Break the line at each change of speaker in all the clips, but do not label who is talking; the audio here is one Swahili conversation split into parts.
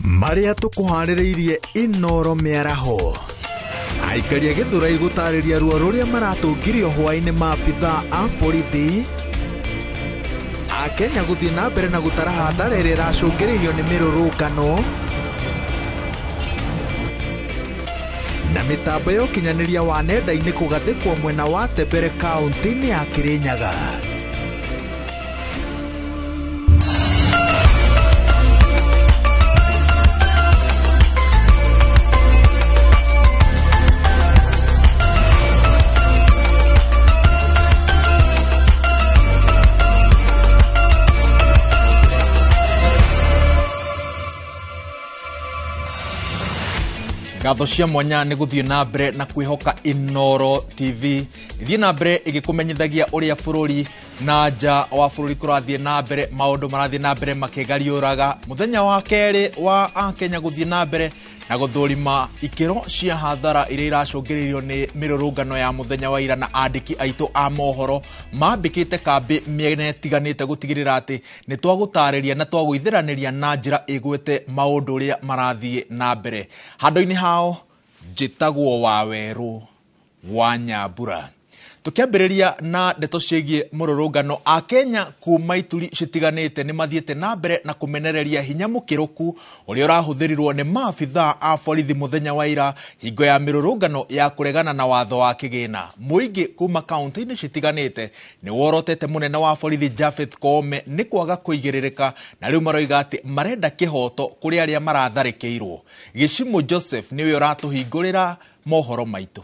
Maria tukuhaririirie Inoro miaraho aikaria Githurai gutariria ruo ruria maratungirio hwaini maabitha a borithi Akenya guthii na mbere na gutara hathara iria iracungiririo ni mirurungano na mitambo ya ukinyaniria wa nenda-ini kugathikwo mwena wa Tembere kaunti-ini ya Kirinyaga. Gatho cia mwanya ni guthii na mbere na kwihoka Inoro TV ithii na mbere igikumenyithagia uria bururi na nja wa bururi kurathie na mbere maundu marathie na mbere makegariuraga muthenya wa keri wa Akenya guthie na mbere na guthurima ikiro cia hathara iria iracungiririo ni mirurungano ya muthenya wa ira na andiki aitu a mohoro mambikite kambi miena itiganite gutigirira ati ni twagutariria na twaguithiraniria na njira igwete maundu uria marathie na mbere handu-ini hao njitagwo Waweru wa Nyambura. Tukiambiriria na ndeto ciigie mururungano Akenya kuma ituri citiganite ni mathiete na mbere na kumenereria hinya mukiruku uria urahuthirirwo ni maabitha a borithi muthenya wa ira hingo ya mirurungano ya kuregana na watho wa kigina. Muingi kuma kaunti-ini citiganite ni worotete munene wa borithi Japheth Koome ni kwaga kuigiririka na riu maroiga ati marenda kihoto kuri aria maratharikirwo. Gishimo Joseph niwe uratuhingurira mohoro maitu.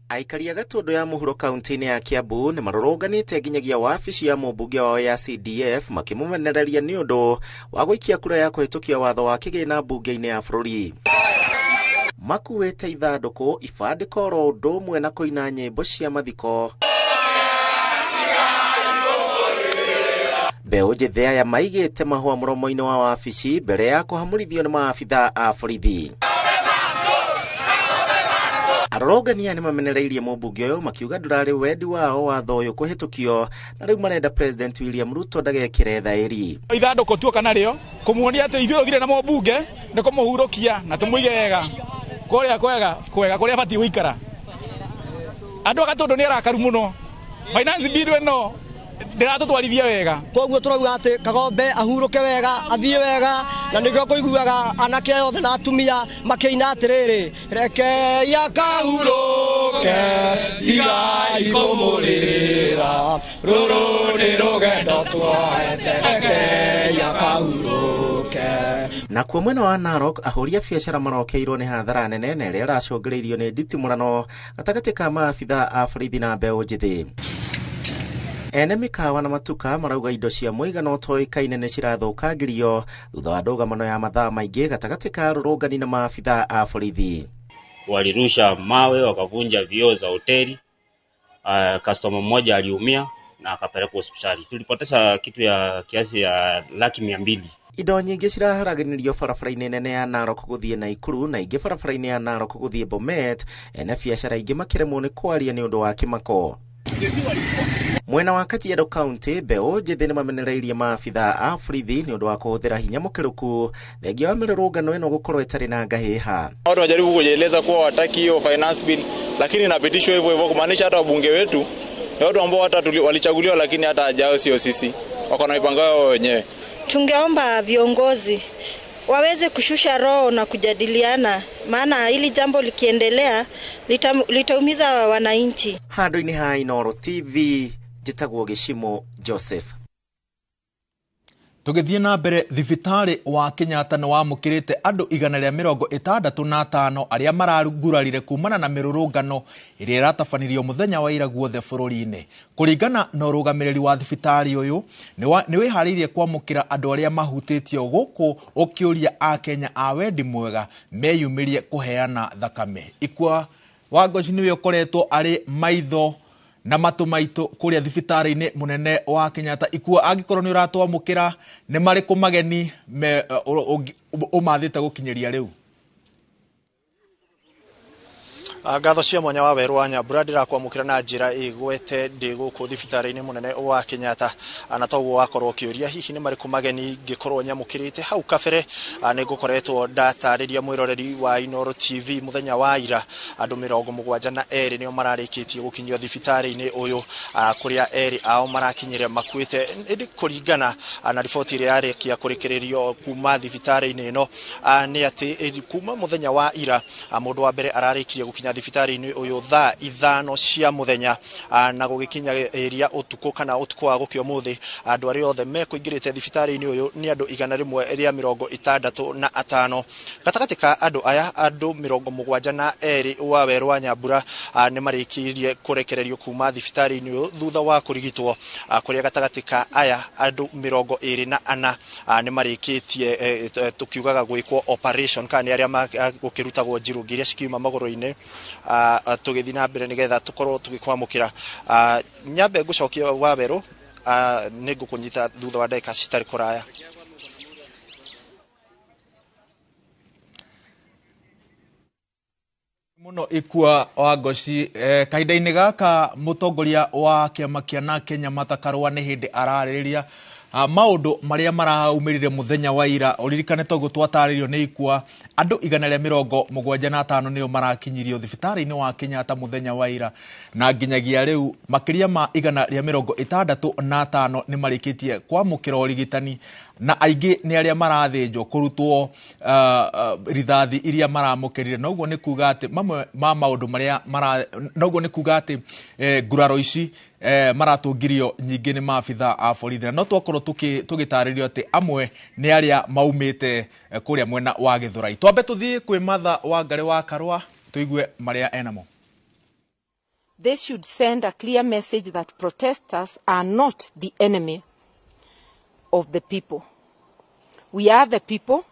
Aikaria Gatundu ya muhuro kaunti-ini ya Kiambu ni marurunganite nginyagia wabici ya mubunge wao ya CDF makimumenereria ni undu wa gwikia kura ya kuhitukia watho wa kigina bunge-ini ya bururi. Makuite ithanduku ibandiko ro undu umwe na kuina nyimbo cia mathiko. Mbeũ njĩthĩ aya maigite mahua muromo-ini wa wabici mbere ya kuhamurithio ni maabitha a borithi. Arorongania ni mamenereirie mubunge uyu makiuga ndurari wendi wao watho uyu kuhitukio na riu marenda President William Ruto ndagekire thairi.
Ithanduku tuoka nario kumuonia ati ithuĩ thire na mubunge ni kumuhurukia na tumuige wega kuria kwega kuria bati guikara. Andu a Gatundu ni arakaru muno finance bill eno ndiratutwarithia wega
koguo turauga ati Kagombe ahuruke wega athie wega na nikio kuiguaga anake yothe na atumia makiina atiriri reke ya kahuruke tiga ikumurira ruru ni rugendo twaete reke ya kahuruke.
Na kwa mwena wa Narok ahuria biacara marokeirwo ni hathara nene na iria iracungiririo ni nditimurano gatagati ka maabitha a borithi na mbeũ njĩthĩ. Ene mikawa na matuka marauga indo cia muigana utoikaine ni cirathukangirio thutha wa ndũgamano ya mathaa maingi gatagati ka arũrũngani na maabitha a borithi.
Walirusha mawe wakavunja vioo za hoteli. Customer mmoja aliumia na akapelekwa hospitali. Tulipoteza kitu ya kiasi ya 200,000.
Indo nyingi ciraharaganirio barabara-ini nene ya Narok guthie Naikuru na ingi barabara-ini ya Narok guthie Bomet. Ene biacara ingi makiremwo ni kwaria ni undu wa kimako. Mwena wa Kajiado County mbeũ njĩthĩ ni mamenereirie maabitha a borithi ni undu wa kuhuthira hinya mukiruku thengia wa mirurungano ino gukorwo itari na ngahiha.
Watu wanajaribu kujieleza kuwa wataki hiyo finance bill lakini inapitishwa hivyo hivyo kumaanisha hata wabunge wetu ni watu ambao hata walichaguliwa lakini hata hajao sio sisi wako na mipango yao wenyewe.
Tungeomba viongozi waweze kushusha roho na kujadiliana maana hili jambo likiendelea litaumiza wananchi.
Handu-ini ha Inoro TV njitagwo Gishimo Joseph.
Tugithie na mbere thibitari wa Kenyatta ni wamukirite andu 165 aria maragurarire kumana na mirurungano iria iratafanirio muthenya wa ira guothe bururi-ini. Kuringana na urugamiriri wa thibitari uyu ni wihariirie kwamukira andu aria mahutitio guku ukiuria Akenya a wendi mwega meyumirie kuheana thakame. Ikwa Wangoci niwe ukoretwo ari maitho na matumaitu kuria thibitari-ini munene wa Kenyatta. Ikua angikorwo ni uratwamukira ni mariku mageni umathite gukinyeria riu?
Ngatho cia mwanya wa Weru wa Nyambura ndirakwamukira na njira igwete ndi guku thibitari-ini munene wa Kenyatta na toguo wakorwo kiuria hihi ni mariku mageni ngikorwo nyamukirite hau kabere ni gukoretwo ndatariria mwiroreri wa Inooro TV muthenya wa ira andu 72 nio mararikitie gukinyio thibitari-ini uyu kuria eri ao marakinyire makuite ndi kuringana na riboti iri yarikia kurikiririo kuma thibitari-ini ino ni ati kuma muthenya wa ira mundu wa mbere ararikirie gukinya thibitari-ini uyu thaa 5 cia muthenya na gugikinya area utuko kana utuko wa gukio muthi andu ari othe mekuingirite thibitari-ini uyu ni andu 165 gatagati ka andu aya andu 72 wa Weru wa Nyambura ni marikirie kurekererio kuma thibitari-ini uyu thutha wa kurigitwo kuria gatagati ka aya andu 24 ni marikitie tukiugaga gwikwo operation kana aria gukirutagwo njirungi iria cikiuma maguru-ini tugithi na mbere nigetha tukorwo tugikwamukira nyambe ngucokia wa Weru ni ngukunyita thutha wa ndagika citari kuraya.
Muno ikua wa Ngoci kahinda-ini gaka mutongoria wa kiama kia Kenya Martha Karua ni hindi arariria maundu maria maraumirire muthenya wa ira uririkane toguo twataririo ni ikua andu 175 nio marakinyirio thibitari-ini wa Kenyatta muthenya wa ira na nginyagia riu makiria ma 165 ni marikitie kwamukira urigitani na aingi ni aria marathinjwo kurutwo rithathi iria maramukirire noguo ni kuga ati mamwe ma maundu maria noguo ni kuga ati nguraro ici maratungirio nyingi ni maabitha a borithi no twakorwo tugitaririo ati amwe ni aria maumite kuria mwena wa Githurai. Twambe tuthie kwi Martha Wangari wa Karua tuigue maria enamo.
They should send a clear message that protesters are not the enemy of the people. We are the people,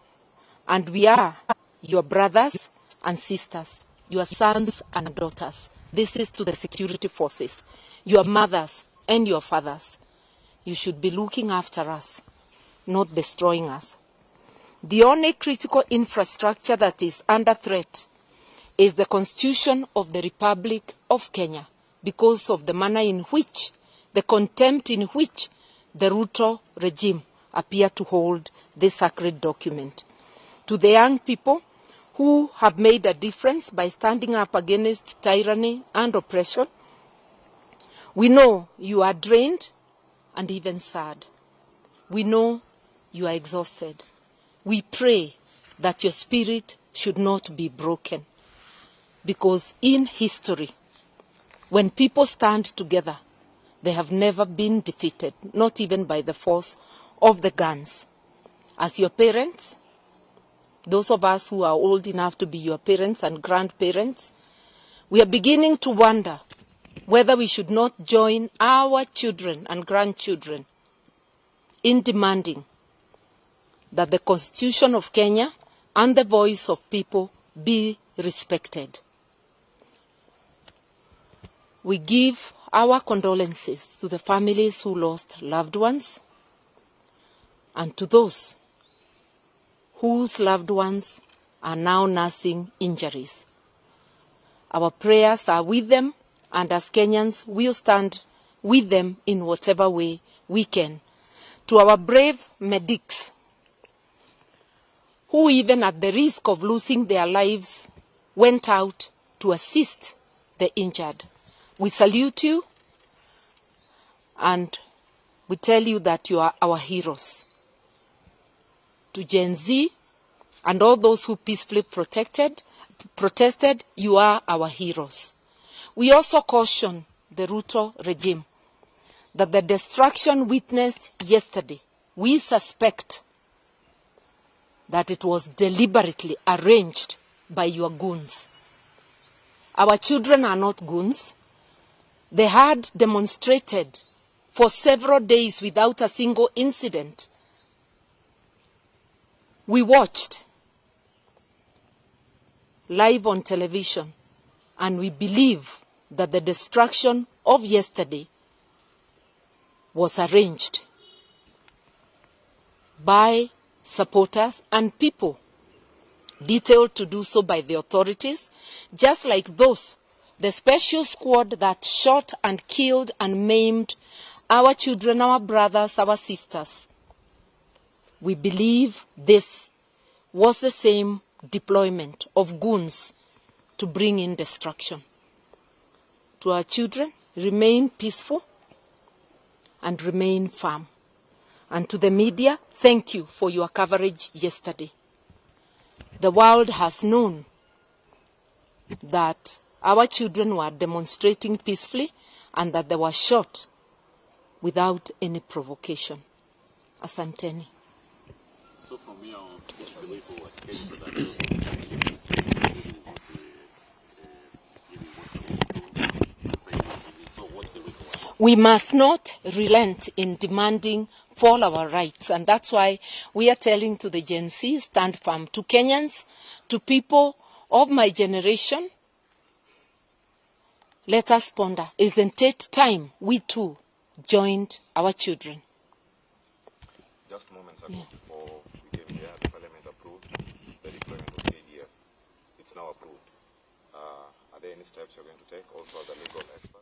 and we are your brothers and sisters, your sons and daughters. This is to the security forces, your mothers and your fathers. You should be looking after us, not destroying us. The only critical infrastructure that is under threat is the Constitution of the Republic of Kenya, because of the manner in which, the contempt in which the Ruto regime appear to hold this sacred document. To the young people who have made a difference by standing up against tyranny and oppression, we know you are drained and even sad. We know you are exhausted. We pray that your spirit should not be broken, because in history, when people stand together, they have never been defeated, not even by the force of the guns. As your parents, those of us who are old enough to be your parents and grandparents, we are beginning to wonder whether we should not join our children and grandchildren in demanding that the Constitution of Kenya and the voice of people be respected. We give our condolences to the families who lost loved ones and to those whose loved ones are now nursing injuries. Our prayers are with them, and as Kenyans, we'll stand with them in whatever way we can. To our brave medics, who even at the risk of losing their lives, went out to assist the injured, we salute you, and we tell you that you are our heroes. To Gen Z and all those who peacefully protested, you are our heroes. We also caution the Ruto regime that the destruction witnessed yesterday, we suspect that it was deliberately arranged by your goons. Our children are not goons. They had demonstrated for several days without a single incident. We watched live on television, and we believe that the destruction of yesterday was arranged by supporters and people detailed to do so by the authorities, just like those, the special squad that shot and killed and maimed our children, our brothers, our sisters. We believe this was the same deployment of goons to bring in destruction. To our children, remain peaceful and remain firm. And to the media, thank you for your coverage yesterday. The world has known that our children were demonstrating peacefully and that they were shot without any provocation. Asanteni.
So from here on, what's the way forward?
We must not relent in demanding for our rights, and that's why we are telling to the Gen Z, stand firm. To Kenyans, to people of my generation, let us ponder. Isn't it time we too joined our children?
Just moments ago, before we came here, the Parliament approved the deployment of KDF. It's now approved. Are there any steps you're going to take, also as a legal expert?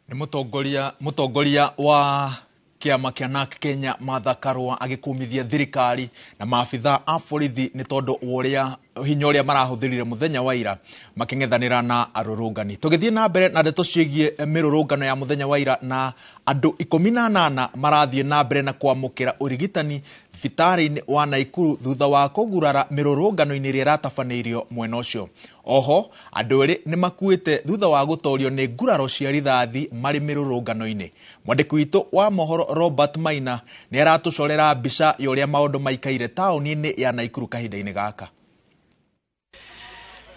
Ni mutongoria wa kiama kia NARC Kenya Martha Karua agikumithia thirikari na maafitha a borithi ni tondu uria hinya uria marahuthirire muthenya wa ira making'ethanira na arurungani. Tugithie na mbere na ndeto ciigie mirurungano ya muthenya wa ira na andu 18 marathie na mbere na kwamukira urigitani thibitari-ini wa Naikuru thutha wa kugurara mirurungano-ini iria ratabaneirio mwena ucio. Oho andu eri ni makuite thutha wa gutorio ni nguraro cia rithathi mari mirurungano-ini. Mwandiki witu wa mohoro Robert Maina ni aratucorera mbica ya uria maundu maikaire tauni-ini ya Naikuru kahinda-ini gaka.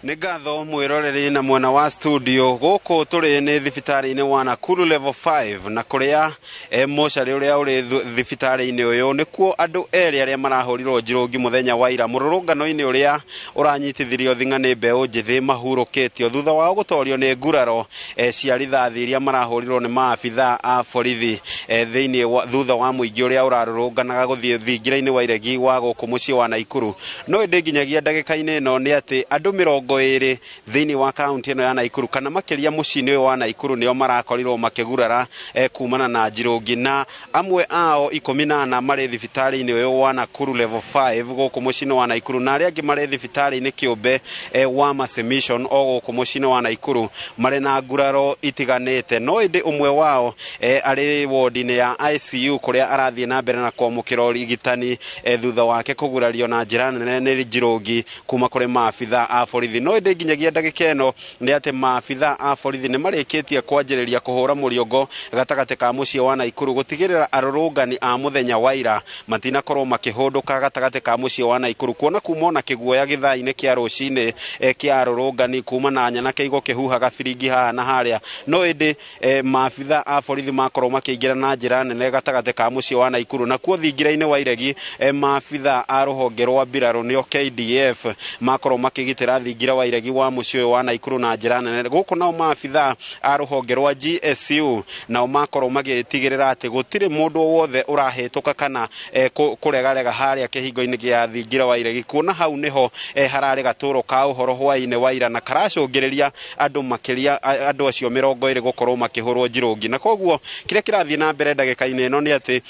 Nĩ ngatho mwĩroreri na mwena wa studio gũkũ tũrĩ nĩ thibitari-inĩ wa Nakuru level 5 na kũrĩa mocarĩ ũrĩa ũrĩ thibitari-inĩ ũyũ nĩkuo andũ erĩ arĩa marahũrirwo njirũngi mũthenya wa ira mũrũrũngano-inĩ ũrĩa ũranyitithirio thing'a nĩ mbeũ njĩthĩ mahurũkĩtio thutha wa gũtorio nĩ nguraro cia rithathi iria marahũrirwo nĩ maabitha a borithi thĩinĩ thutha wa mũingĩ ũrĩa ũrarũrũnganaga gũthiĩ thingira-inĩ wa iregi wa gũkũ mũciĩ wa Naikuru. No ĩndĩ nginyagia ndagĩka-inĩ ĩno nĩ atĩ andũ mĩrongo ĩrĩ thĩinĩ wa kaunti ĩno ya Naikuru kana makĩria mũciĩ-inĩ ũyũ wa Naikuru nĩo marakorirwo makĩgurara kumana na njirũngi na amwe ao 14 marĩ thibitari-inĩ ũyũ wa Nakuru level 5 gũkũ mũciĩ-inĩ wa Naikuru na arĩa angĩ marĩ thibitari-inĩ kĩũmbe wa Mercy Mission o gũkũ mũciĩ-inĩ wa Naikuru marĩ na nguraro itiganĩte. No ĩndĩ ũmwe wao arĩ wodi-inĩ ya ICU kũrĩa arathiĩ na mbere na kwamũkĩra ũrigitani thutha wake kũgurario na njĩra nene nĩ njirũngi kuma kũrĩ maabitha a borithi. No ĩndĩ nginyagia ndagĩka ĩno nĩ atĩ maabitha a borithi nĩ marĩkĩtie kwanjĩrĩria kũhũra mũrĩongo gatagatĩ ka mũciĩ wa Naikuru gũtigĩrĩra arũrũngani a mũthenya wa ira matinakorwo makĩhũndũka gatagatĩ ka mũciĩ wa Naikuru kuona kuma na kĩguoya gĩthaa-inĩ kĩa rũcinĩ kĩa arũrũngani kuma na nyanake igũkĩhuhaga biringi haha na harĩa. No ĩndĩ maabitha a borithi makorwo makĩingĩra na njĩra nene gatagatĩ ka mũciĩ wa Naikuru na kuo thingira-inĩ wa iregi maabitha a rũhonge rwa mbirarũ nĩo KDF makorwo makĩgitĩra thingira wa iregi wa mũciĩ wa Naikuru na njĩra nene. Gũkũ nao maabitha a rũhonge rwa GSU nao makorwo magĩtigĩrĩra atĩ gũtirĩ mũndũ wothe ũrahĩtũka kana kũregarega harĩa kĩhingo-inĩ gĩa thingira wa iregi kuona hau nĩho hararĩ gatũrũ ka ũhoro hwaĩ-inĩ wa ira na karacũngĩrĩria andũ makĩria andũ acio 20 gũkorwo makĩhũrwo njirũngi. Na koguo kĩrĩa kĩrathiĩ na mbere ndagĩka-inĩ ĩno nĩ atĩ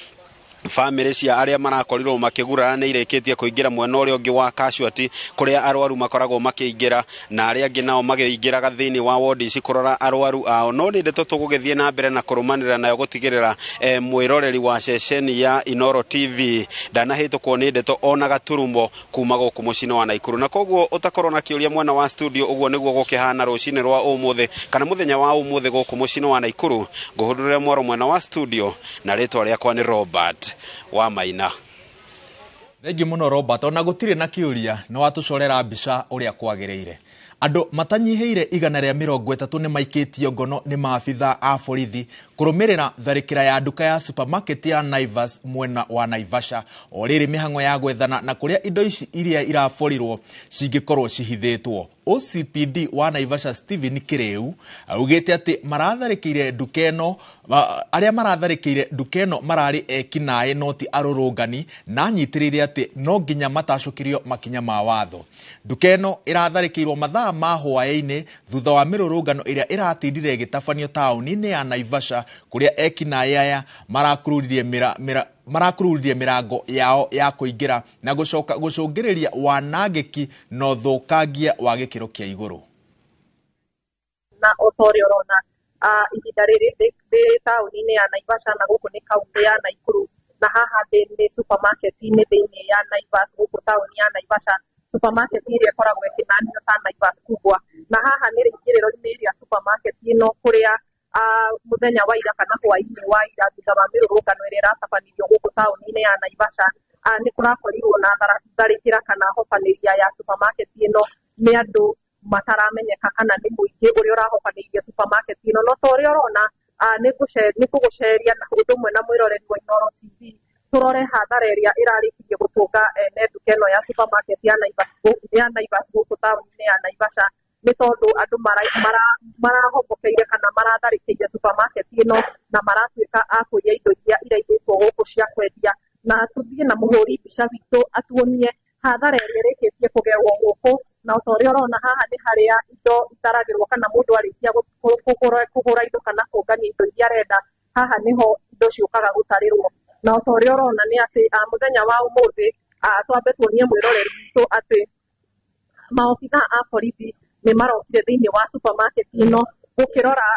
family cia arĩa marakorirwo makĩgurara nĩ irĩkĩtie kũingĩra mwena ũrĩa ũngĩ wa casualty kũrĩa arwaru makoragwo makĩingĩra na arĩa angĩ nao magĩingĩraga thĩinĩ wa wodi ici kũrora arwaru ao. No nĩ ndeto tũgũgĩthiĩ na mbere na kũrũmanĩrĩra nayo gũtigĩrĩra mwĩroreri wa ceceni ya Inoro TV ndanahĩtũkwo nĩ ndeto ona gaturumo kuma gũkũ mũciĩ-inĩ wa Naikuru. Na koguo ũtakorwo na kĩũria mwena wa studio ũguo nĩguo gũkĩhana rũcinĩ rwa ũmũthĩ kana mũthenya wa ũmũthĩ gũkũ mũciĩ-inĩ wa Naikuru. Ngũhũndũrĩra mwaro mwena wa studio na rĩtwa rĩakwa nĩ Robert wa Maina.
Thengi muno Robert, ona gũtirĩ na kĩũria no watucorera mbica ũrĩa kwagĩrĩire. Andũ matanyiheire 130 nĩ maikĩtio ngono nĩ maabitha a borithi kũrũmĩrĩra tharĩkĩra ya nduka ya supermarket ya Naivas mwena wa Naivasha o rĩrĩ mĩhang'o ya gwethana na kũrĩa indo ici iria iraborirwo cingĩkorwo cihithĩtwo. OCPD wa Naivasha Stephen Kireu augite ati maratharikire ndukeno aria maratharikire ndukeno marari ekinae noti arurungani na nyitirire ati no nginya matacukirio makinya ma watho. Ndukeno iratharikirwo mathaa ma hwaini thutha wa mirurungano iria iratindire gitafanio tauni-ini ya Naivasha kuria ekinae aya marakurulirie mirango yao ya kuingira na gucungiriria wanangiki no thukangia wa gikiro kia iguru.
Na otori orona ihinda riri ndi tauni-ini ya Naivasha na guku ni kaunti ya Naikuru na haha ni supermarket-ini thiini ya Naivasha guku tauni ya Naivasha supermarket iria ikoragwo ikinanio ta Naivasha kubwa na haha ni ringiriro-ini iria supermarket ino kuria muthenya wa ira kana hwaini wa ira thutha wa mirurungano iria iratabanĩrio guku tauni-ini ya Naivasha ni kurakorirwo na tharĩkĩra kana hobaniria ya supermarket ino ni andu mataramenyeka kana ni muingi uria urahobanirie supermarket ino no ta uria urona ni kuguceria na undu mwe na mwiroreri wa Inooro TV turore hathara iria irarikirie gutunga ene nduka ino ya supermarket ya Naivasha guku tauni-ini ya Naivasha ni tondu andu marahobokeire kana maratharĩkĩire supermarket ino na maratuĩka a kũiya indo iria iraigĩtwo gũkũ cia kwendia na tuthie na muhuri mbica witũ atuonie hathara iria ĩrĩkĩtie kũgerwo gũkũ na ta ũrĩa ũrona haha nĩ harĩa indo itaragĩrwo kana mũndũ arĩkia kũgũra indo kana kũngania indo iria arenda haha niho indo ciũkaga gũtarĩrwo na ta ũrĩa ũrona nĩ atĩ mũthenya wa ũmũthĩ twambe tuonie mwĩroreri witũ atĩ maobitha a borithi ni marokire thiini wa supermarket ino gukirora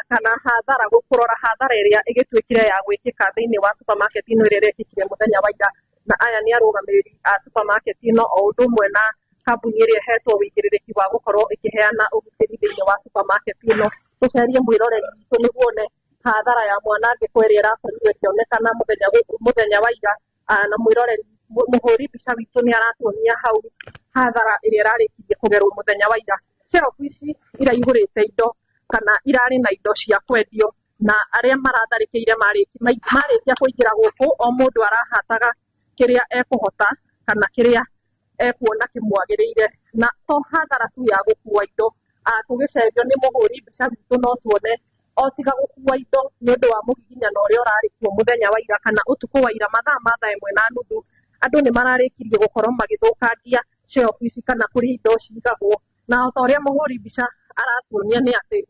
kana hathara gukurora hathara iria igituikire ya gwikika thiini wa supermarket ino iria irekikire muthenya wa ira na aya ni arugamiriri a supermarket ino o undu mwe na kambuni iria hetwo wigiriririki wa gukorwo ikiheana ugitiri thiini wa supermarket ino tucerie mwiroreri witu niguone hathara ya mwanangiko iria irakorirwo ikionekana muthenya wa ira na mwiroreri muhuri mbica witu ni aratuonia hau hathara iria irarikirie kugerwo muthenya wa ira shelf ici iraihurite indo kana irari na indo cia kwendio na aria maratharĩkĩire marĩkia kũingĩra gũkũ o mũndũ arahataga kĩrĩa ekuhota kana kĩrĩa ekuona kĩmwagĩrĩire na to hathara tu ya gũkua indo tũgĩcerio nĩ mũhũri mbica witũ no tuone o tiga gũkua indo nĩ ũndũ wa mũgiginyano ũrĩa ũrarĩ kuo mũthenya wa ira kana ũtukũ wa ira mathaa ma thaa ĩmwe na nuthu andũ nĩ mararĩkirie gũkorwo magĩthũkangia shelf ici kana kũrĩa indo cigagwo na ta ũrĩa mũhũri mbica aratuonia nĩ atĩ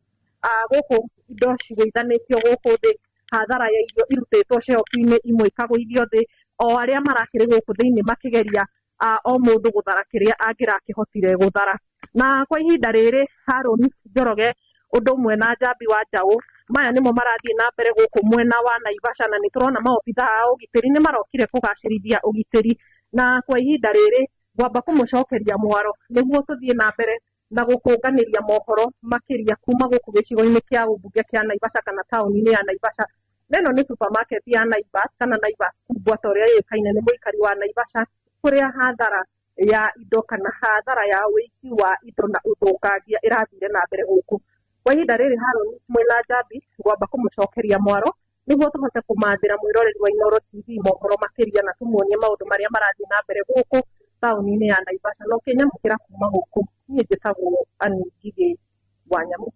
gũkũ indo cigũithanĩtio gũkũ thĩ hathara ya irio irutĩtwo shelf-inĩ imwe ikagũithio thĩ o arĩa marakĩrĩ gũkũ thĩinĩ makĩgeria o mũndũ gũthara kĩrĩa angĩrakĩhotire gũthara na kwa ihinda rĩrĩ Harũni Njoroge ũndũ ũmwe na Njambi wa Njaũ maya nĩmo marathiĩ na mbere gũkũ mwena wa Naivasha na nĩtũrona maobitha a ũgitĩri nĩ marokire kũgacĩrithia ũgitĩri na kwa ihinda rĩrĩ ngwamba kũmũcokeria mwaro nĩguo tũthiĩ na mbere na gũkũnganĩria mohoro makĩria kuma gũkũ gĩcigo-inĩ kĩa ũmbunge kĩa Naivasha kana taũni-inĩ ya Naivasha. Neno nĩ supermarket ya Naivas kana Naivas kubwa ta ũrĩa yũĩkaine nĩ mũikari wa Naivasha kũrĩa hathara ya indo kana hathara ya ũici wa indo na ũthũkangia ĩrathire na mbere gũkũ. Kwa ihinda rĩrĩ Harũni mwena Njambi ngwamba kũmũcokeria mwaro nĩguo tũhote kũmathĩra mwĩroreri wa Inooro TV mohoro makĩria na tũmuonie maũndũ marĩa marathiĩ na mbere gũkũ taũni-inĩ ya Naivasha no kĩnyamũkĩra kuma gũkũ niĩ njĩtagwo Anne Ngigĩ Wanyamũ.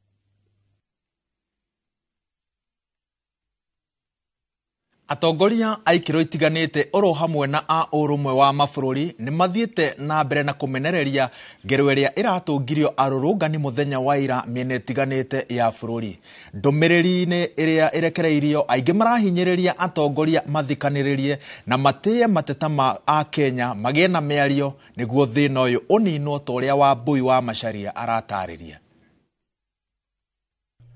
Atongoria a ikiro itiganĩte oro hamwe na a ũrũmwe wa mabũrũri nĩ mathiĩte na mbere na kũmenereria ngero ĩrĩa ĩratũngirio arũrũngani mũthenya wa ira mĩena ĩtiganĩte ya bũrũri. Ndũmĩrĩri-inĩ ĩrĩa ĩrekereirio aingĩ marahinyĩrĩria atongoria mathikanĩrĩrie na matĩye mateta ma a Kenya magĩe na mĩario nĩguo thĩna ũyũ ũninwo ta ũrĩa Wambui wa Macharia aratarĩria.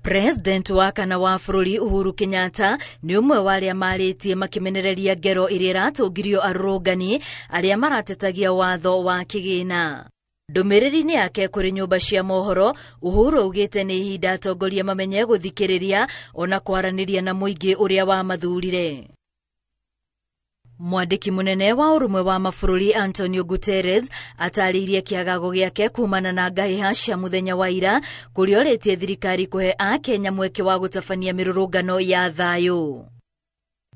President wa kana wa bũrũri Uhuru Kenyatta nĩ ũmwe wa arĩa marĩtie makimenereria ngero ĩrĩa iratũngirio arũrũngani arĩa maratetagia watho wa kĩgĩna. Ndũmĩrĩri-inĩ yake kũrĩ nyũmba cia mohoro, Uhuru augĩte nĩ ihinda atongoria mamenye gũthikĩrĩria ona kwaranĩria na mũingĩ ũrĩa wamathurire. Mwandĩki mũnene wa ũrũmwe wa mabũrũri Antonio Guterres atarĩirie kĩagago gĩake kumana na ngahĩha cia mũthenya wa ira kũrĩa orĩtie thirikari kũhe a Kenya mweke wa gũtabania mĩrũrũngano ya thayũ.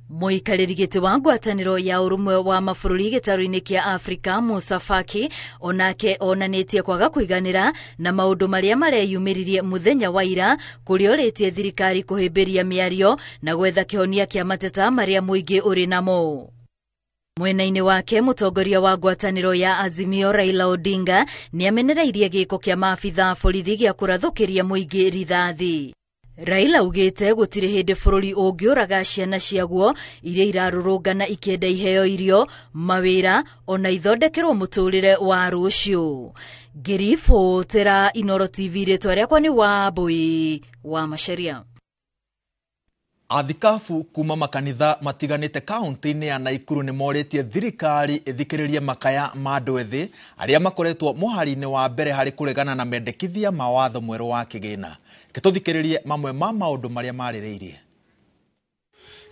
Muikarĩri gĩtĩ wa ngwatanĩro ya ũrũmwe wa mabũrũri gĩtarũ-inĩ kĩa Afrika Musa Faki onake onanĩtie kwaga kũiganĩra na maũndũ marĩa mareyumĩririe mũthenya wa ira, kũrĩa orĩtie thirikari kũhĩmbĩria mĩario na gwetha kĩhonia kĩa mateta marĩa mũingĩ ũrĩ namo. Mwena-inĩ wake mũtongoria wa ngwatanĩro ya Azimio Raila Odinga nĩamenereirie gĩko kĩa maabitha borithi gĩa kũrathũkĩria mũingĩ rithathi. Raila ugĩte gũtirĩ hĩndĩ bũrũri ũngĩũraga ciana ciaguo iria irarũrũngana ikĩenda iheo irio, mawĩra ona ithondekerwo mũtũrĩre wa rũciũ. Ngĩribotera Inooro TV, rĩtwa rĩakwa nĩ Wambui wa Macharia.
Athikabu kuma makanitha matiganĩte kaunti-inĩ ya Naikuru nĩ morĩtie thirikari ĩthikĩrĩrie makaya ma andũ ethĩ arĩa makoretwo mũhari-inĩ wa mbere harĩ kũregana na mendekithia ma watho mwerũ wa kĩgĩna. Tũthikĩrĩrie mamwe ma maũndũ marĩa marĩrĩirie.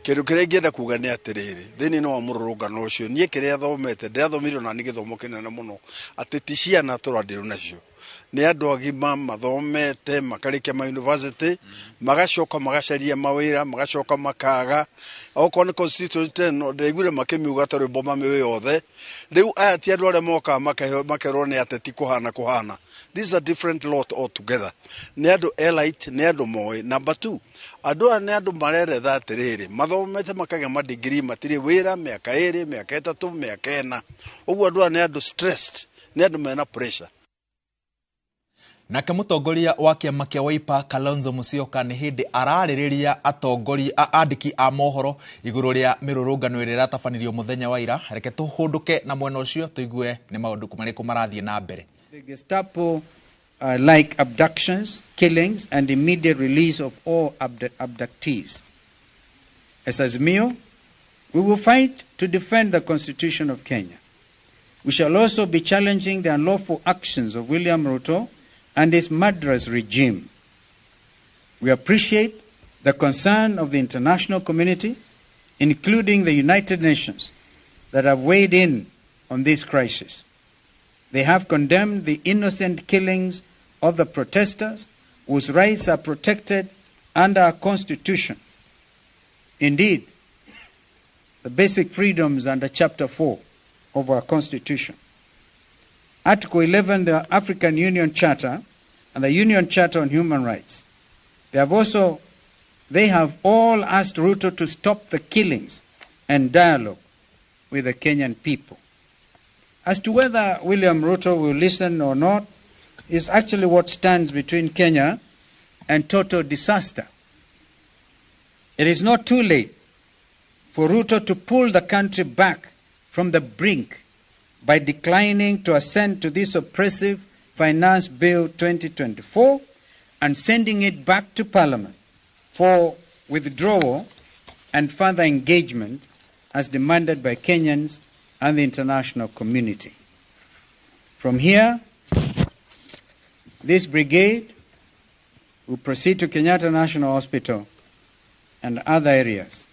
Kĩndũ kĩrĩa ingĩenda kuga nĩ atĩrĩrĩ, thĩinĩ wa mũrũrũngano ũcio niĩ kĩrĩa thomete ndĩrathomirwo na nĩ gĩthomo kĩnene mũno atĩ ti ciana tũrandirwo nacio, nĩ andũ agima mathomete makarĩkia ma university magacoka magacaria mawĩra magacoka makaga. Okorwo nĩ constituency no ndaiguire makĩmiuga ta rwĩmbo mamĩwe yothe. Rĩu aya ti andũ arĩa mokaga makerwo nĩ ateti kũhana. These are different lot altogether. Nĩ andũ elite, nĩ andũ moĩ. Number 2, andũ aya nĩ andũ mareretha atĩrĩrĩ, mathomete makagĩa madigiri, matirĩ wĩra, mĩaka 2, mĩaka 3, mĩaka 4. Ũguo andũ aya nĩ andũ stressed, nĩ andũ mena pressure.
Nake mũtongoria wa kĩama kĩa Wiper Kalonzo Musyoka nĩ hĩndĩ ararĩrĩria atongoria andiki a mohoro igũrũ rĩa mĩrũrũngano ĩrĩa ĩratabanirio mũthenya wa ira. Reke tũhũndũke na mwena ũcio tũigue nĩ maũndũ marĩkũ marathiĩ na mbere.
The Gestapo like abductions, killings and immediate release of all abductees. As Azimio, we will fight to defend the Constitution of Kenya. We shall also be challenging the unlawful actions of William Ruto and his murderous regime. We appreciate the concern of the international community, including the United Nations, that have weighed in on this crisis. They have condemned the innocent killings of the protesters whose rights are protected under our Constitution. Indeed, the basic freedoms under Chapter 4 of our Constitution. Article 11, the African Union Charter and the Union Charter on Human Rights. They have all asked Ruto to stop the killings and dialogue with the Kenyan people. As to whether William Ruto will listen or not is actually what stands between Kenya and total disaster. It is not too late for Ruto to pull the country back from the brink by declining to assent to this oppressive Finance Bill 2024 and sending it back to Parliament for withdrawal and further engagement as demanded by Kenyans and the international community. From here, this brigade will proceed to Kenyatta National Hospital and other areas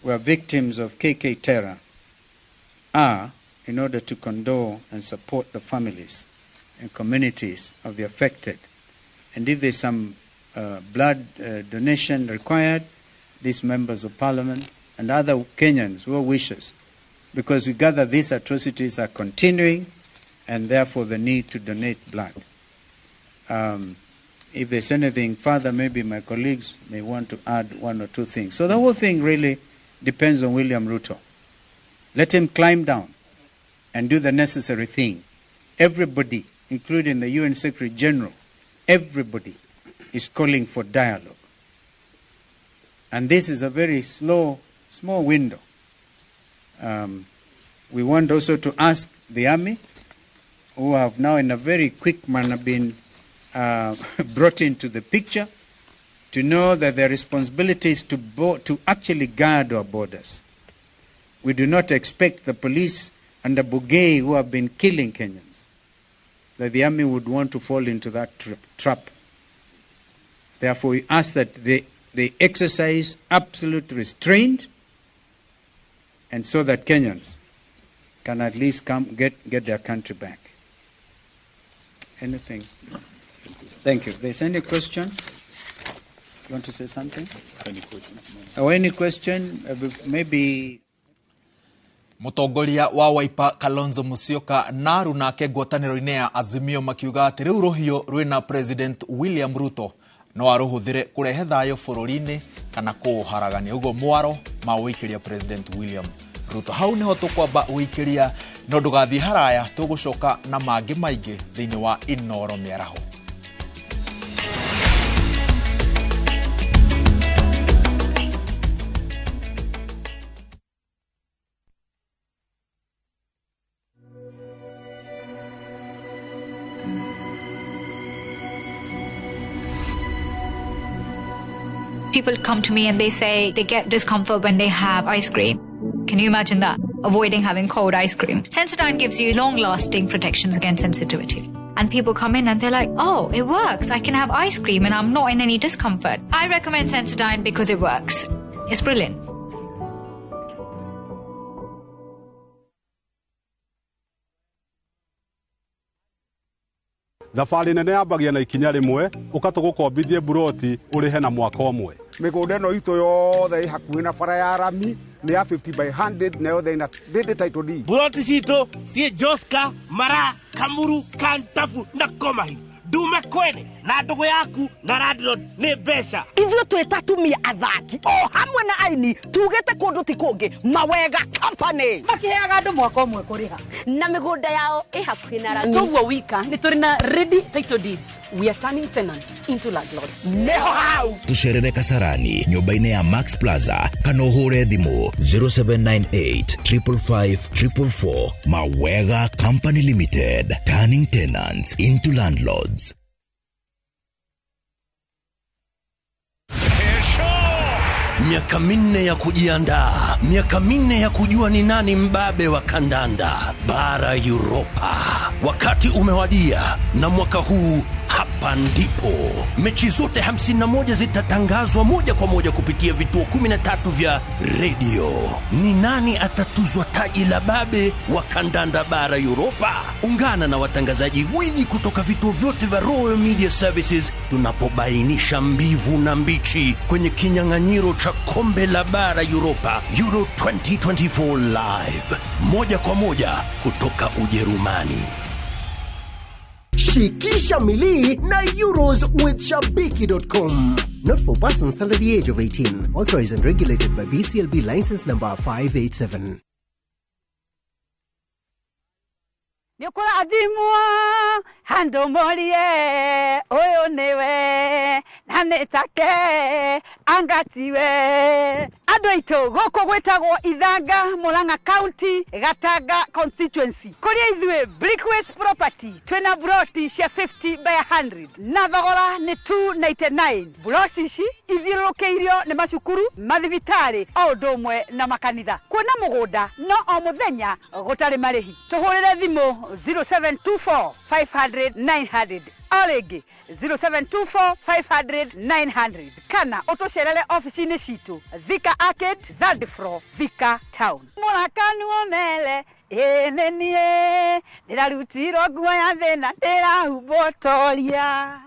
where victims of KK terror are, in order to condole and support the families and communities of the affected. And if there's some blood donation required, these members of parliament and other Kenyans who wishes, because we gather these atrocities are continuing and therefore the need to donate blood. If there's anything further, maybe my colleagues may want to add 1 or 2 things. So the whole thing really depends on William Ruto. Let him climb down and do the necessary thing. Everybody, including the UN Secretary General, everybody is calling for dialogue. And this is a very small window. We want also to ask the army, who have now in a very quick manner been brought into the picture, to know that their responsibility is to actually guard our borders. We do not expect the police and the Bugey who have been killing Kenyans, that the army would want to fall into that trap. Therefore, we ask that they exercise absolute restraint, and so that Kenyans can at least get their country back. Anything? Thank you. If there's any question? You want to say something? Any question? Maybe...
Mutongoria wa Wiper Kalonzo Musyoka na runake ngwataniro-ini ya Azimio makiuga ati riu ruhio rwina President William Ruto no aruhuthire kurehe thayo bururi-ini kana kuharagania ugo mwaro ma wikiria President William Ruto. Hau niho tukwamba wikiria no ndugathie haraya, tugucoka na mangi maingi thiini wa Inoro Miaraho.
People come to me and they say they get discomfort when they have ice cream. Can you imagine that? Avoiding having cold ice cream. Sensodyne gives you long-lasting protections against sensitivity. And people come in and they're like, oh, it works. I can have ice cream and I'm not in any discomfort. I recommend Sensodyne because it works. It's brilliant.
Thabarĩ nene yambagia na ikinya rimwe ukatũgũkombithie buroti urihe na mwaka ũmwe.
Mĩgũnda ĩno itũ yothe ĩ hakuhĩ na bara ya rami nĩ ya 50 by 100 na yothe ina title deed.
Buroti citũ ciĩ Joska, Mara, Kamuru, Kantafu na Komahi. Ndume Kwene na ndugu yaku na landlord nĩ mbeca.
Ithuĩ twĩ atumia athaki o hamwe na aini tugĩte kũndũ ti kũngĩ Mawega Company makiheaga andũ mwaka ũmwe kũrĩha
na mĩgũnda yao ĩ hakuhĩ na rami.
Toguo wika nĩ tũrĩ na ready title deeds. We are turning tenants into landlords. Neho hau
tucerere Kasarani nyũmba-inĩ ya Max Plaza kana ũhũre thimũ 0798 555 444. Mawega Company Limited, turning tenants into landlords.
Miaka minne ya kujiandaa, miaka minne ya kujua ni nani mbabe wa kandanda bara Europa. Wakati umewadia na mwaka huu hapa ndipo. Mechi zote 51 zitatangazwa moja kwa moja kupitia vituo 13 vya radio. Ni nani atatuzwa taji la babe wa kandanda bara Europa? Ungana na watangazaji gwiji kutoka vituo vyote vya Royal Media Services tunapobainisha mbivu na mbichi kwenye kinyang'anyiro cha kombe la bara Europa Euro 2024 live. Moja kwa moja kutoka Ujerumani.
Shikisha Mili na Euros with Shabiki.com. Not for persons under the age of 18. Authorized and regulated by BCLB license number 587.
Nĩũkora athimwo handũ morie ũyũ nĩwe na nĩtake angatiwe. Andũ aitũ gũkũ gwĩtagwo Ithanga, Murang'a County, Gatanga constituency. Kũrĩa ithuĩ Brickways Property twĩna buroti cia 50 by 100 na thogora nĩ 299. Buroti ici ithiũrũrũkĩirio nĩ macukuru, mathibitarĩ o ũndũ ũmwe na makanitha. Kuona mũgũnda no o mũthenya gũtarĩ marĩhi. Tũhũrĩre thimũ 0724 500 900. Origi 0724 500 900. Kana utucerere ofisini citu Thika Arcade, 3rd floor, Thika Town. Murakanu omele enenie ndirarutiro nguo ya thina ndirahubotoria.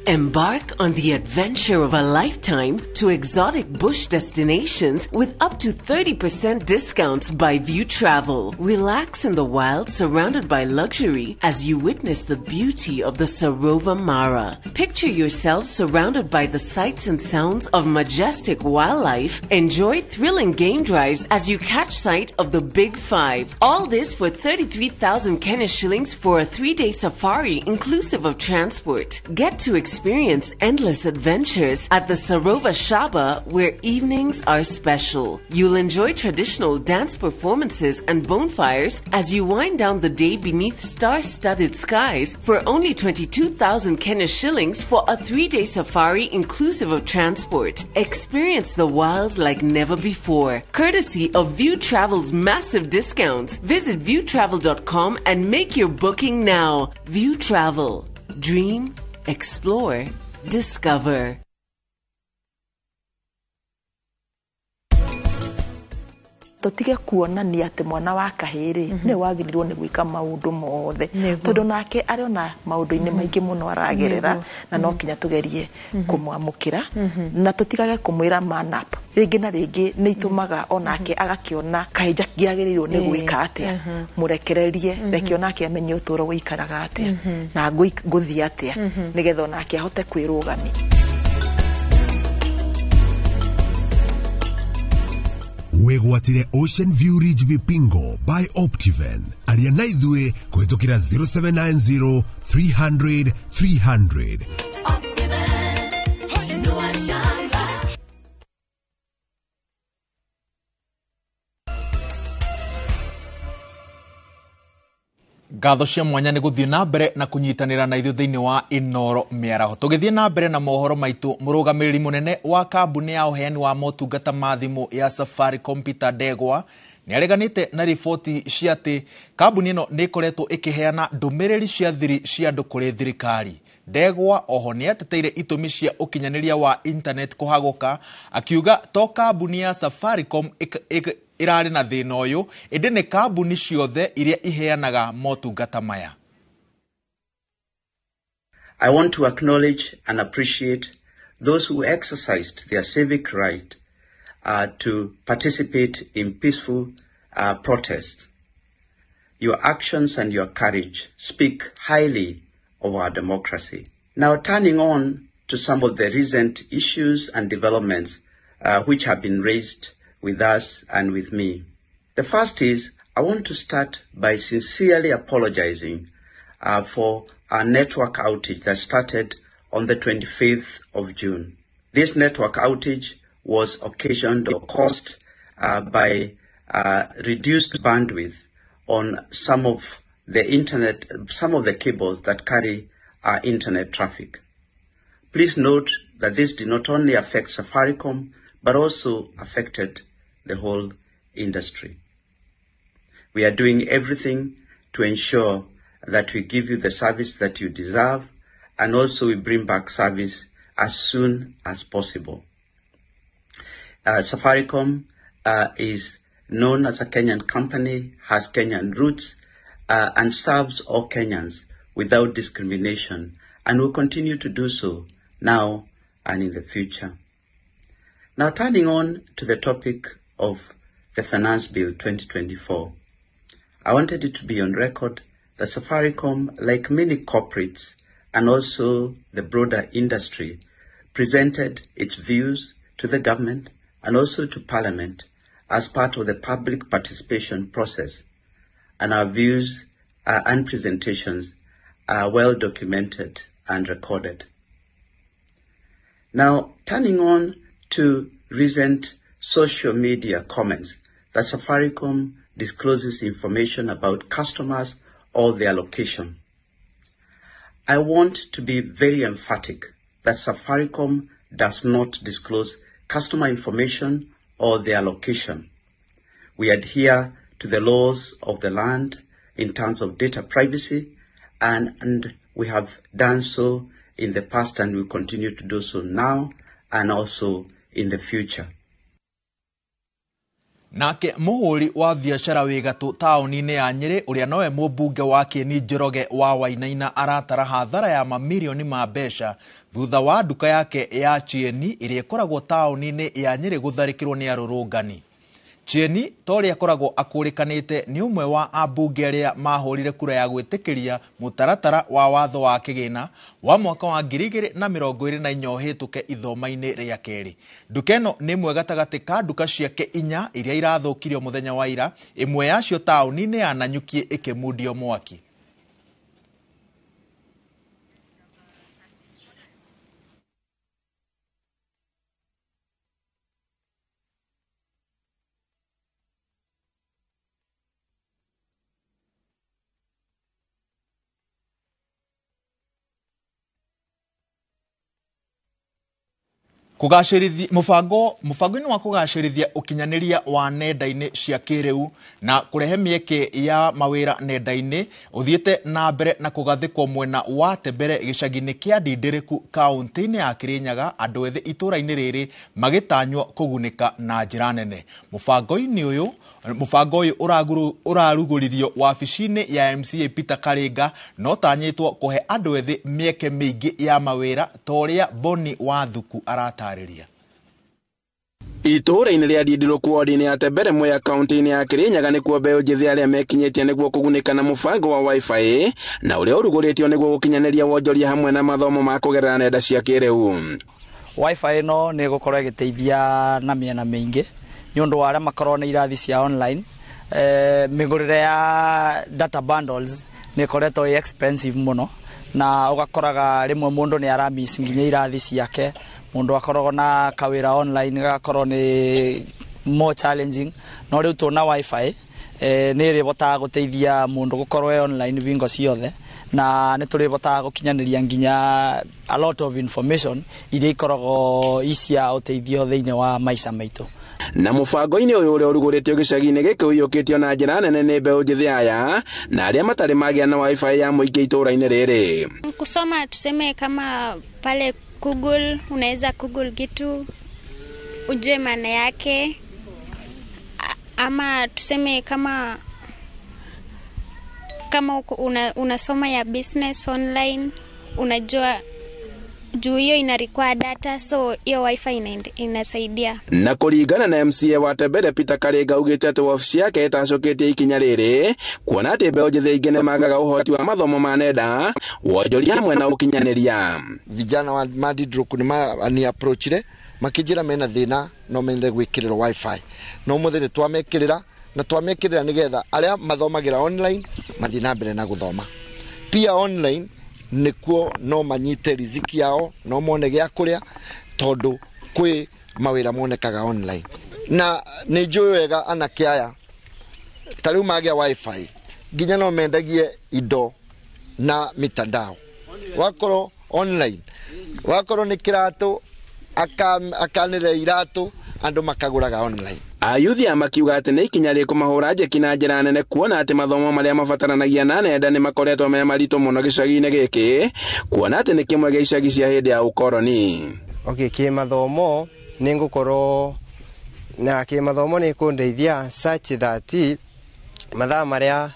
Embark on the adventure of a lifetime to exotic bush destinations with up to 30% discounts by View Travel. Relax in the wild surrounded by luxury as you witness the beauty of the Sarova Mara. Picture yourself surrounded by the sights and sounds of majestic wildlife. Enjoy thrilling game drives as you catch sight of the Big Five. All this for 33,000 Kenya shillings for a 3-day safari inclusive of transport. Get to experience endless adventures at the Sarova Shaba, where evenings are special. You'll enjoy traditional dance performances and bonfires as you wind down the day beneath star-studded skies for only 22,000 Kenya shillings for a 3-day safari inclusive of transport. Experience the wild like never before, courtesy of View Travel's massive discounts. Visit viewtravel.com and make your booking now. View Travel. Dream, explore, discover.
tutige kuonania ati mwana wa kahiri ne wagirirwo ni gwika maundu mothe tondu nake ariona maundu-ini maingi muno aragerera na no kinya tugerie kumwamukira na tutigage kumwira man up ringi na ringi ni itumaga onake agakiona kaija giagirirwo ni gwika atia murekererie reke onake amenye uturo wikaraga atia na nguthi atia nigetha onake ahote kwirugami.
Wegwatire Ocean View Ridge Vipingo by Optiven. Aria na ithue kuhitukira 0790 300 300. Optiven, inua shamba.
Ngatho cia mwanya ni guthie na mbere na kunyitanira na ithu thiini wa Inoro miaraho tugithie na mbere na mohoro maitu. Murugamiriri munene wa kambuni ya uheani wa motungata ma thimu ya Safaricom Peter Ndegwa ni areganite na riboti cia ati kambuni ino ni ikoretwo ikiheana ndumiriri cia thiri cia andu kuri thirikari. Ndegwa oho ni ateteire itumi cia ukinyaniria wa internet kuhaguka akiuga to kambuni ya Safaricom irari na thina uyu indi ni kambuni ciothe iria iheanaga motungata maya.
I want to acknowledge and appreciate those who exercised their civic right to participate in peaceful protests. Your actions and your courage speak highly of our democracy. Now, turning on to some of the recent issues and developments which have been raised with us and with me. The first is, I want to start by sincerely apologizing for our network outage that started on the 25th of June. This network outage was occasioned or caused by reduced bandwidth on some of the cables that carry our internet traffic. Please note that this did not only affect Safaricom, but also affected the whole industry. We are doing everything to ensure that we give you the service that you deserve, and also we bring back service as soon as possible. Safaricom is known as a Kenyan company, has Kenyan roots, and serves all Kenyans without discrimination, and will continue to do so now and in the future. Now, turning on to the topic of the Finance Bill 2024, I wanted it to be on record that Safaricom, like many corporates and also the broader industry, presented its views to the government and also to Parliament as part of the public participation process. And our views and presentations are well documented and recorded. Now, turning on to recent social media comments that Safaricom discloses information about customers or their location. I want to be very emphatic that Safaricom does not disclose customer information or their location. We adhere to the laws of the land in terms of data privacy, and we have done so in the past and will continue to do so now and also in the future.
Nake muhuri wa biashara wigatu taoni-ini ya Nyeri uria nowe mubunge wa Kieni Njoroge wa Wainaina aratara hathara ya mamilioni ma mbeca thutha wa nduka yake ya Chieni iria ikoragwo taoni-ini ya Nyeri gutharikirwo ni arurungani. Chieni tori akoragwo akurikanite ni umwe wa ambunge aria mahurire kura ya gwitikiria mutaratara wa watho wa kigina wa mwaka wa 2024 hituke ithoma-ini ria keri. Nduka ino ni imwe gatagati ka nduka ciake inya iria irathukirio muthenya wa ira, imwe yacio taoni-ini ya Nanyuki ikimundio mwaki. Kugacĩrithia mũbango-inĩ wa kũgacĩrithia ũkinyanĩria wa nenda-inĩ cia kĩrĩu na kũrehe mĩeke ya mawĩra nenda-inĩ ũthiĩte na mbere na kũgathĩkwo mwena wa Tembere gĩcagi-inĩ kĩa Ndindĩrĩku kaunti-inĩ ya Kirinyaga, andũ ethĩ itũra-inĩ rĩrĩ magĩtanywo kũgunĩka na njĩra nene. Mũbango ũyũ ũrarugũririo wabici-inĩ ya MCA Peter Karĩnga no tanyĩtwo kũhe andũ ethĩ mĩeke mĩingĩ ya mawĩra ta ũrĩa Boni wa Thuku arata
Itũra-inĩ rĩa Ndindĩrĩku ward-inĩ ya Tembere Mwea kaunti-inĩ ya Kirinyaga nĩkuo mbeũ njĩthĩ arĩa mekinyĩtie nĩguo kũgunĩka na mũbango wa Wi-Fi na ũrĩa ũrugũrĩtio nĩguo gũkinyanĩria wonjoria hamwe na mathomo ma kũgerera nenda cia kĩrĩu.
Wi-Fi no nĩ gũkorwo ĩgĩteithia na mĩena mĩingĩ nĩ ũndũ wa arĩa makorwo na irathi cia online. Mĩgũrĩre ya data bundles nĩ ĩkoretwo ĩ expensive mũno na ũgakoraga rĩmwe mũndũ nĩ aramiss nginya irathi ciake. Mundu akoragwo na kawira online gakorwo ni more challenging no riu tuna Wi-Fi ni ribotaga guteithia mundu gukorwo online vingo ciothe na ni turibotaga gukinyaniria nginya a lot of information iria ikoragwo isia uteithio thiini wa maica maitu.
Na mũbango-inĩ ũyũ ũrĩa ũrugũrĩtio gĩcagi-inĩ gĩkĩ ũiyũkĩtio na njĩra nene nĩ mbeũ njĩthĩ aya na arĩa matarĩ magĩa na Wi-Fi ya mũingĩ itũra-inĩ rĩrĩ.
Kusoma tuseme kama pale Google, unaweza Google kitu ujue maana yake, ama tuseme kama unasoma ya business online, unajua juu hiyo ina require data, so hiyo Wi-Fi inasaidia. Na
kũringana na MCA wa Tembere Peter Karĩnga ugĩte atĩ wabici yake ĩtacũkĩtie ikinya rĩrĩ kuona atĩ mbeũ njĩthĩ ingĩ nĩ magaga ũhoti wa mathomo ma nenda wonjoria hamwe na ũkinyanĩria.
Vijana wa Ndindĩrĩku ni approachire makijira mena thĩna no mende gwĩkĩrĩrwo Wi-Fi no mũthĩ twamekĩrĩra na twamekĩrĩra nĩgetha arĩa mathomagira online mathĩ na mbere na gũthoma pia online nikuo no manyite riziki yao no mone gĩa kũrĩa tondu kwĩ mawĩra monekaga online na nĩ njũĩ wega anake aya tarĩu magĩa Wi-Fi nginya no mendagie indo na mitandao wakorwo online wakorwo nĩ kĩratũ akanĩre iratũ andũ makagũraga online.
Ayuthi amakiuga atĩ nĩ ikinya rĩkũ mahũra njeki na njĩra nene kuona atĩ mathomo marĩa mabataranagia na nenda nĩ makoretwo me maritũ mũno gĩcagi-inĩ gĩkĩ kuona atĩ nĩ kĩmwe gĩa icagi cia hĩndĩ ya ũkoroni.
Kĩ mathomo nĩ ngũkorwo na kĩ mathomo nĩ kũndeithia such that mathaa marĩa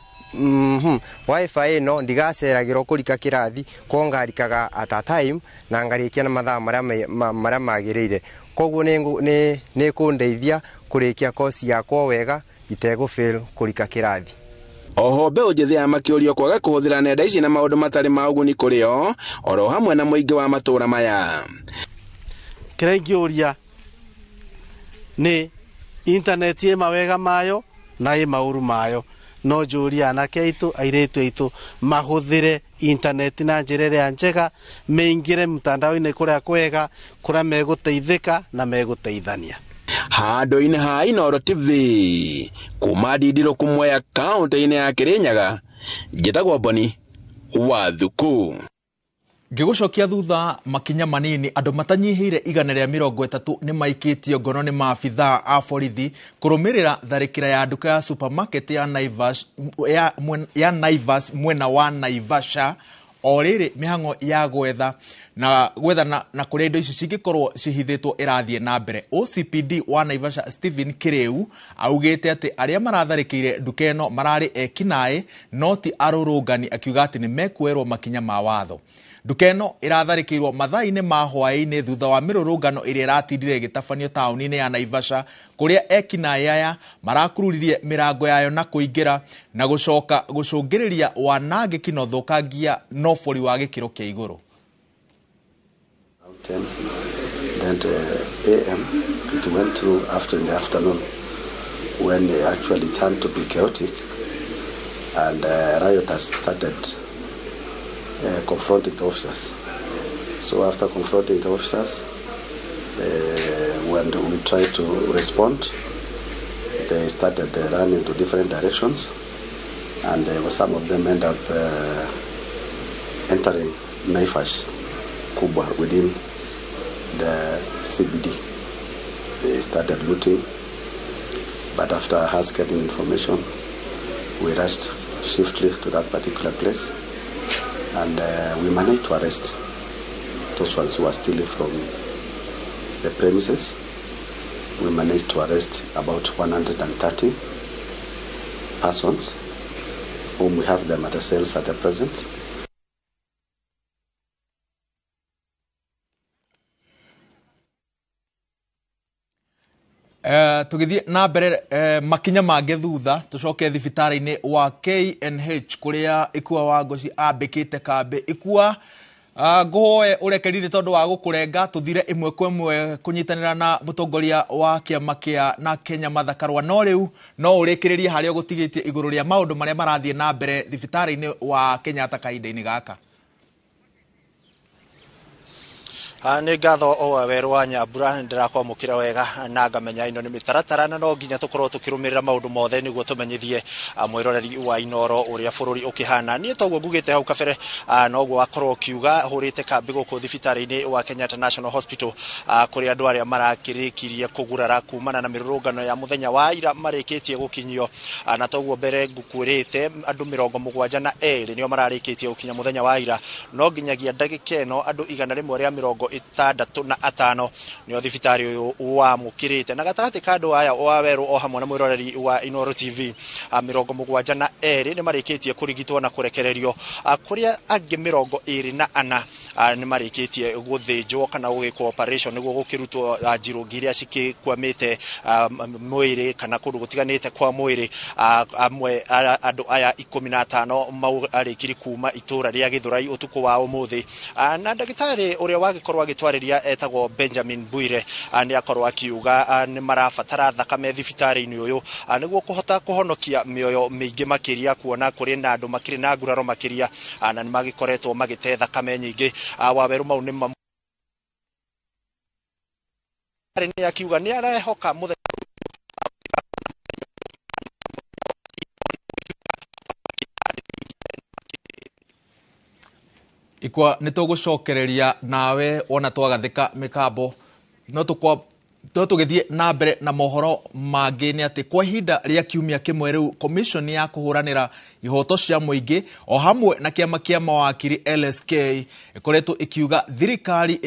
Wi-Fi no ndigaceragĩrwo kũrika kĩrathi ko ngarikaga at a time na ngarĩkia na mathaa marĩa magĩrĩire koguo nĩ kũndeithia kũrĩkia kosi yakwa wega itegũfail kũrika kĩrathi.
Oho mbeũ njĩthĩ amakĩũrio kwaga kũhũthĩra nenda ici na maũndũ matarĩ ma ũguni kũrĩ o oro hamwe na mũingĩ wa matũũra maya.
Kĩrĩa ingĩũria nĩ internet ĩ mawega mayo na ĩ maũru mayo no njũria anake aitũ airĩtu aitũ mahũthĩre internet na njĩra ĩrĩa njega meingĩre mtandao-inĩ kũrĩa kwega kũrĩa megũteithĩka na megũteithania.
Handũ-inĩ ha Inooro TV kuma Ndindĩrĩku Mwea kaunti-inĩ ya Kirinyaga njĩtagwo Boni wa Thuku.
Ngĩgũcokia thutha makinya manini andũ matanyihĩire 130 nĩ maikĩtio ngono nĩ maabithaa a borithi kũrũmĩrĩra tharĩkĩra ya nduka ya supermarket ya Naivas mwena wa Naivasha o rĩrĩ mĩhang'o ya gwetha na kũrĩa indo ici cingĩkorwo cihithĩtwo ĩrathiĩ na mbere. OCPD wa Naivasha Stephen Kirĩu augĩte atĩ arĩa maratharĩkĩire nduka ĩno mararĩ ekinaĩ no ti arũrũngani, akiuga atĩ nĩ mekuoerwo makinya ma watho. Nduka ĩno ĩratharĩkĩirwo mathaa-inĩ ma hwaĩ-inĩ thutha wa mĩrũrũngano ĩrĩa ĩratindire gĩtabanio taũni-inĩ ya Naivasha kũrĩa ekinaĩ aya marakururirie mĩrango yayo na kũingĩra na gũcoka gũcũngĩrĩria wanangĩki na ũthũkangia na ũbori wa gĩkĩro kĩa igũrũ.
10 a.m. it went through after in the afternoon when they actually turned to be chaotic and rioters started confronting the officers. So after confronting the officers, when we tried to respond, they started running to different directions, and some of them end up entering Naivas Kubwa within the CBD. They started looting, but after us getting information, we rushed swiftly to that particular place, and we managed to arrest those ones who were stealing from the premises. We managed to arrest about 130 persons, whom we have them at the cells at the present.
Tugithie na mbere makinya mange thutha tucoke thibitari-ini wa KNH kuria Ikua wa Ngoci ambikite kambi. Ikua ngoe urekerire tondu wa gukurenga tuthire imwe kwa imwe kunyitanira na mutongoria wa kiama kia na Kenya Martha Karua, no riu no urikiririe haria gutigitie iguru ria maundu maria marathie na mbere thibitari-ini wa Kenyatta kahinda-ini gaka.
Nĩ ngatho o Weru wa Nyambura ndirakwamũkĩra wega na ngamenya ino nĩ mĩtaratara na no nginya tũkorwo tũkĩrũmĩrĩra maũndũ mothe nĩguo tũmenyithie mwĩroreri wa Inoro ũrĩa bũrũri ũkĩhana. Niĩ toguo ngugĩte hau kabere noguo wakorwo kiuga hũrĩte kambĩ gũkũ thibitari-inĩ wa Kenyatta National Hospital kũrĩa andũ arĩa marakĩrĩkirie kũgurara kumana na mĩrũrũngano ya mũthenya wa ira marĩkĩtie gũkinyio, na toguo mbere ngũkwĩrĩte andũ 72 nĩo mararĩkĩtie gũkinya mũthenya wa ira, no nginyagia ndagĩka ĩno andũ 165 nĩo thibitari ũyũ wamũkĩrĩte, na gatagatĩ ka andũ aya wa Weru o hamwe na mwĩroreri wa Inoro TV 72 nĩ marĩkĩtie kũrigitwo na kũrekererio, kũrĩa angĩ 24 nĩ marĩkĩtie gũthĩnjwo kana gũgĩkwo operation nĩguo gũkĩrutwo njirũngi iria cikwamĩte mwĩrĩ kana kũndũ gũtiganĩte kwa mwĩrĩ. Amwe andũ aya 15 marĩkiri kuma itũra rĩa Gĩthũrai ũtukũ wa ũmũthĩ, na ndagĩtarĩ ũrĩa wagĩkorwo agĩtwarĩria etagwo Benjamin Bwire nĩ akorwo akiuga nĩ marabatara thakame thibitari-inĩ ũyũ nĩguo kũhota kũhonokia mĩoyo mĩingĩ makĩria, kuona kũrĩ na andũ makĩrĩ na nguraro makĩria na nĩ magĩkoretwo magĩte thakame nyingĩ. Waweru mau nĩ akiuga nĩ arehoka mũthenya
Ikwa nitugucokereria nawe ona twagathika mikambo no tugithie na mbere na mohoro mangi ni ati kwa ihinda ria kiumia kimwe riu commission ya kuhuranira ihoto cia muingi o hamwe na kiama kia mawakiri LSK ikoretwo ikiuga thirikari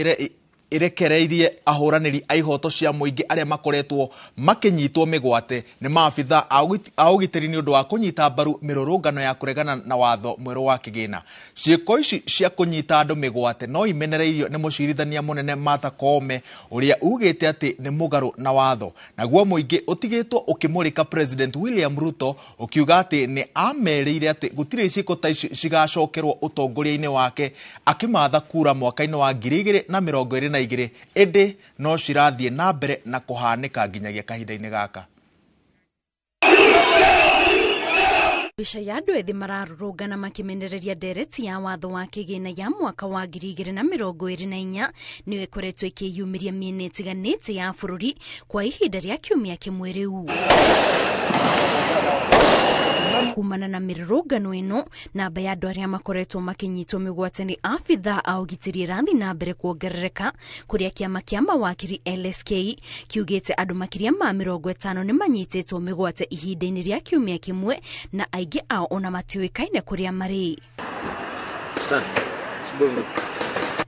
irekereirie ahuraniri a ihoto cia muingi aria makoretwo makinyitwo migwate ni maabitha a ugitiri ni undu wa kunyita mbaru mirurungano ya kuregana na watho mweru wa kigina. Ciiko ici cia kunyita andu migwate no imenereirio ni mucirithania munene Martha Koome uria ugite ati ni mugaru na watho, naguo muingi utigitwo ukimurika President William Ruto ukiuga ati ni ameriire ati gutire ciiko ta ici cigacokerwo utongoria-ini wake akimatha kura mwaka-ini wa 2022 ende no cirathie na mbere na kuhanika nginyagia kahinda-ini gaka.
Bisha ya andũ ethĩ mararũrũngana makimenereria ndereti ya watho wa kĩgĩna ya mwaka wa 2024 nĩyo ĩkoretwo ĩkĩyumĩria mĩena ĩtiganĩte ya bũrũri kwa ihinda rĩa kiumia kĩmwe rĩu. Kumana na mirurungano ĩno, namba ya andũ arĩa makoretwo makinyitwo mĩgwate nĩ abitha a ũgitĩri ĩrathiĩ na mbere kuongerereka, kũrĩa kĩama kĩa mawakiri LSK kiugĩte andũ makĩria ma 50 nĩ manyitĩtwo mĩgwate ihinda-inĩ rĩa kiumia kĩmwe, na aingĩ ao ona matiũĩkaine kũrĩa marĩ.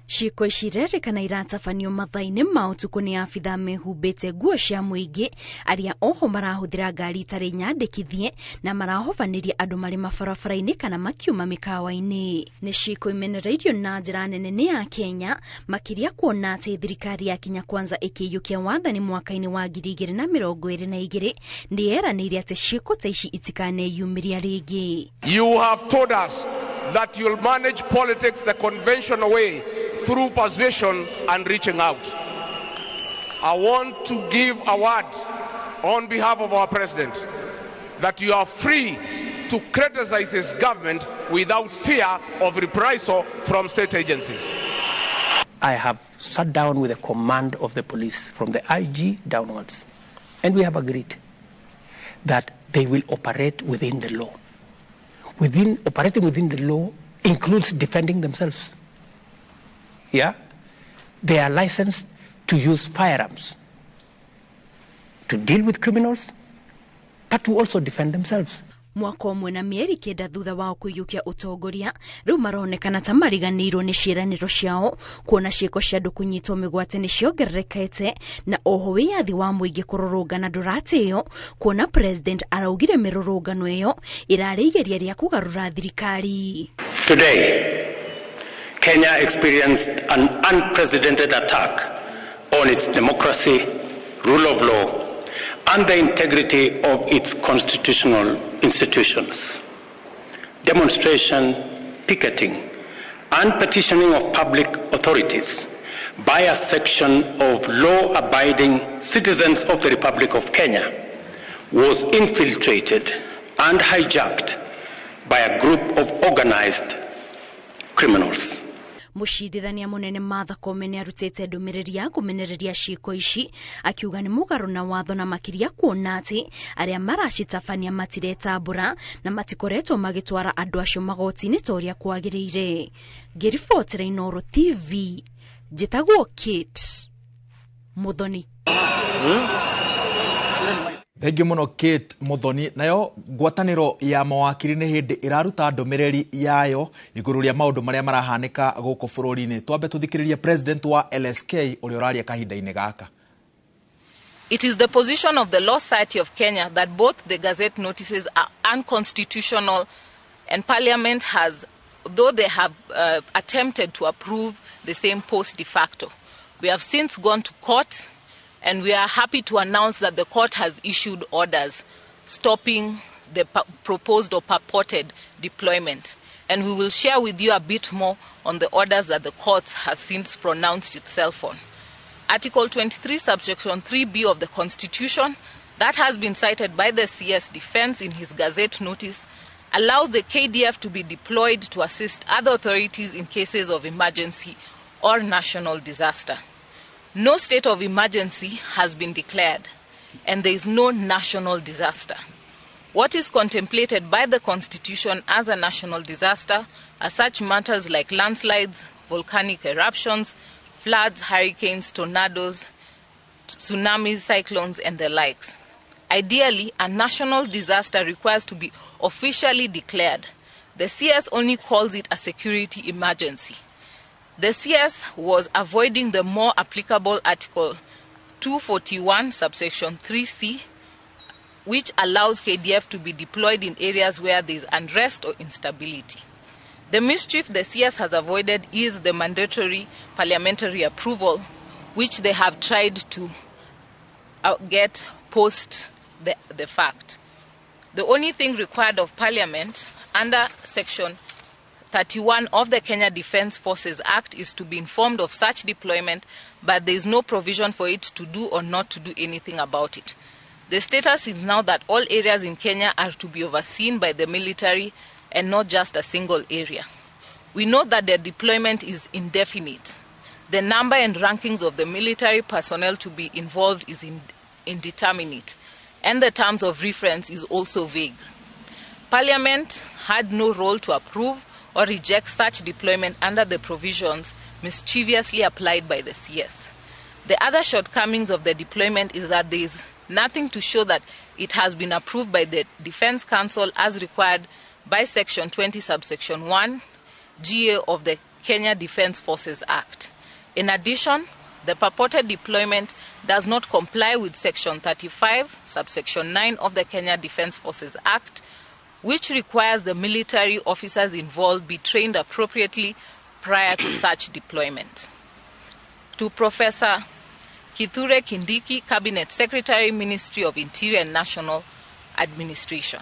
Ciiko ici irerĩkana iratabanio mathaa-inĩ ma ũtukũ nĩ abitha mehumbĩte nguo cia mũingĩ arĩa oho marahũthĩra ngari itarĩ nyandĩkithie na marahobanĩria andũ marĩ mabarabara-inĩ kana makiuma mĩkawa-inĩ. Nĩ ciiko imenereirio na njĩra nene nĩ ya Kenya, makĩria kuona atĩ thirikari ya Kenya Kwanza ĩkĩiyũkia wathani mwaka-inĩ wa 2022 nĩ yeranĩire atĩ ciiko ta ici itikaneyumĩria rĩngĩ.
You have told us that you'll manage politics the conventional way through persuasion and reaching out. I want to give a word on behalf of our president that you are free to criticize his government without fear of reprisal from state agencies.
I have sat down with the command of the police from the IG downwards, and we have agreed that they will operate within the law. Operating within the law includes defending themselves. Yeah, they are licensed to use firearms to deal with criminals, but to also defend themselves.
Mwaka ũmwe na mĩeri kenda thutha wao kũiyũkia ũtongoria, rĩu maronekana ta mariganĩirwo nĩ ciĩranĩro ciao, kuona ciĩko cia andũ kũnyitwo mĩgwate nĩ ciongererekete, na oho wĩyathi wa mũingĩ kũrũrũngana ndũratĩĩo, kuona president araugire mĩrũrũngano ĩyo ĩrarĩ igeria rĩa kũgarũra thirikari.
Today, Kenya experienced an unprecedented attack on its democracy, rule of law, and the integrity of its constitutional institutions. Demonstration, picketing, and petitioning of public authorities by a section of law-abiding citizens of the Republic of Kenya was infiltrated and hijacked by a group of organized criminals.
Mushidithania munene Martha Koome nĩ arutĩte ndũmĩrĩri ya kũmenereria ciĩko ici, akiuga nĩ mũgarũ na watho na makĩria kuona atĩ arĩa maracitabania matiretambũra na matikoretwo magĩtwara andũ acio magoti-inĩ ta ũrĩa kwagĩrĩire. Ngĩribotera Inooro TV, njĩtagwo Kate Muthoni.
Thengi muno Kate Muthoni. Nayo ngwatanĩro ya mawakiri nĩ hĩndĩ ĩraruta ndũmĩrĩri yayo igũrũ rĩa maũndũ marĩa marahanĩka gũkũ bũrũri-inĩ. Twambe tũthikĩrĩrie president wa LSK ũrĩa ũraria kahinda-inĩ gaka.
It is the position of the Law Society of Kenya that both the Gazette notices are unconstitutional, and Parliament has, though they have attempted to approve the same post de facto. We have since gone to court, and we are happy to announce that the court has issued orders stopping the proposed or purported deployment. And we will share with you a bit more on the orders that the court has since pronounced itself on. Article 23, subsection 3B of the Constitution, that has been cited by the CS Defense in his Gazette notice, allows the KDF to be deployed to assist other authorities in cases of emergency or national disaster. No state of emergency has been declared, and there is no national disaster. What is contemplated by the Constitution as a national disaster are such matters like landslides, volcanic eruptions, floods, hurricanes, tornadoes, tsunamis, cyclones, and the likes. Ideally, a national disaster requires to be officially declared. The CS only calls it a security emergency. The CS was avoiding the more applicable Article 241, subsection 3C, which allows KDF to be deployed in areas where there is unrest or instability. The mischief the CS has avoided is the mandatory parliamentary approval, which they have tried to get post the fact. The only thing required of Parliament under Section 31 of the Kenya Defence Forces Act is to be informed of such deployment, but there is no provision for it to do or not to do anything about it. The status is now that all areas in Kenya are to be overseen by the military and not just a single area. We know that the deployment is indefinite. The number and rankings of the military personnel to be involved is indeterminate, and the terms of reference is also vague. Parliament had no role to approve or reject such deployment under the provisions mischievously applied by the CS. The other shortcomings of the deployment is that there is nothing to show that it has been approved by the Defence Council as required by Section 20, subsection 1, GA of the Kenya Defence Forces Act. In addition, the purported deployment does not comply with Section 35, subsection 9 of the Kenya Defence Forces Act, which requires the military officers involved be trained appropriately prior to such deployment. To Professor Kithure Kindiki, Cabinet Secretary, Ministry of Interior and National Administration.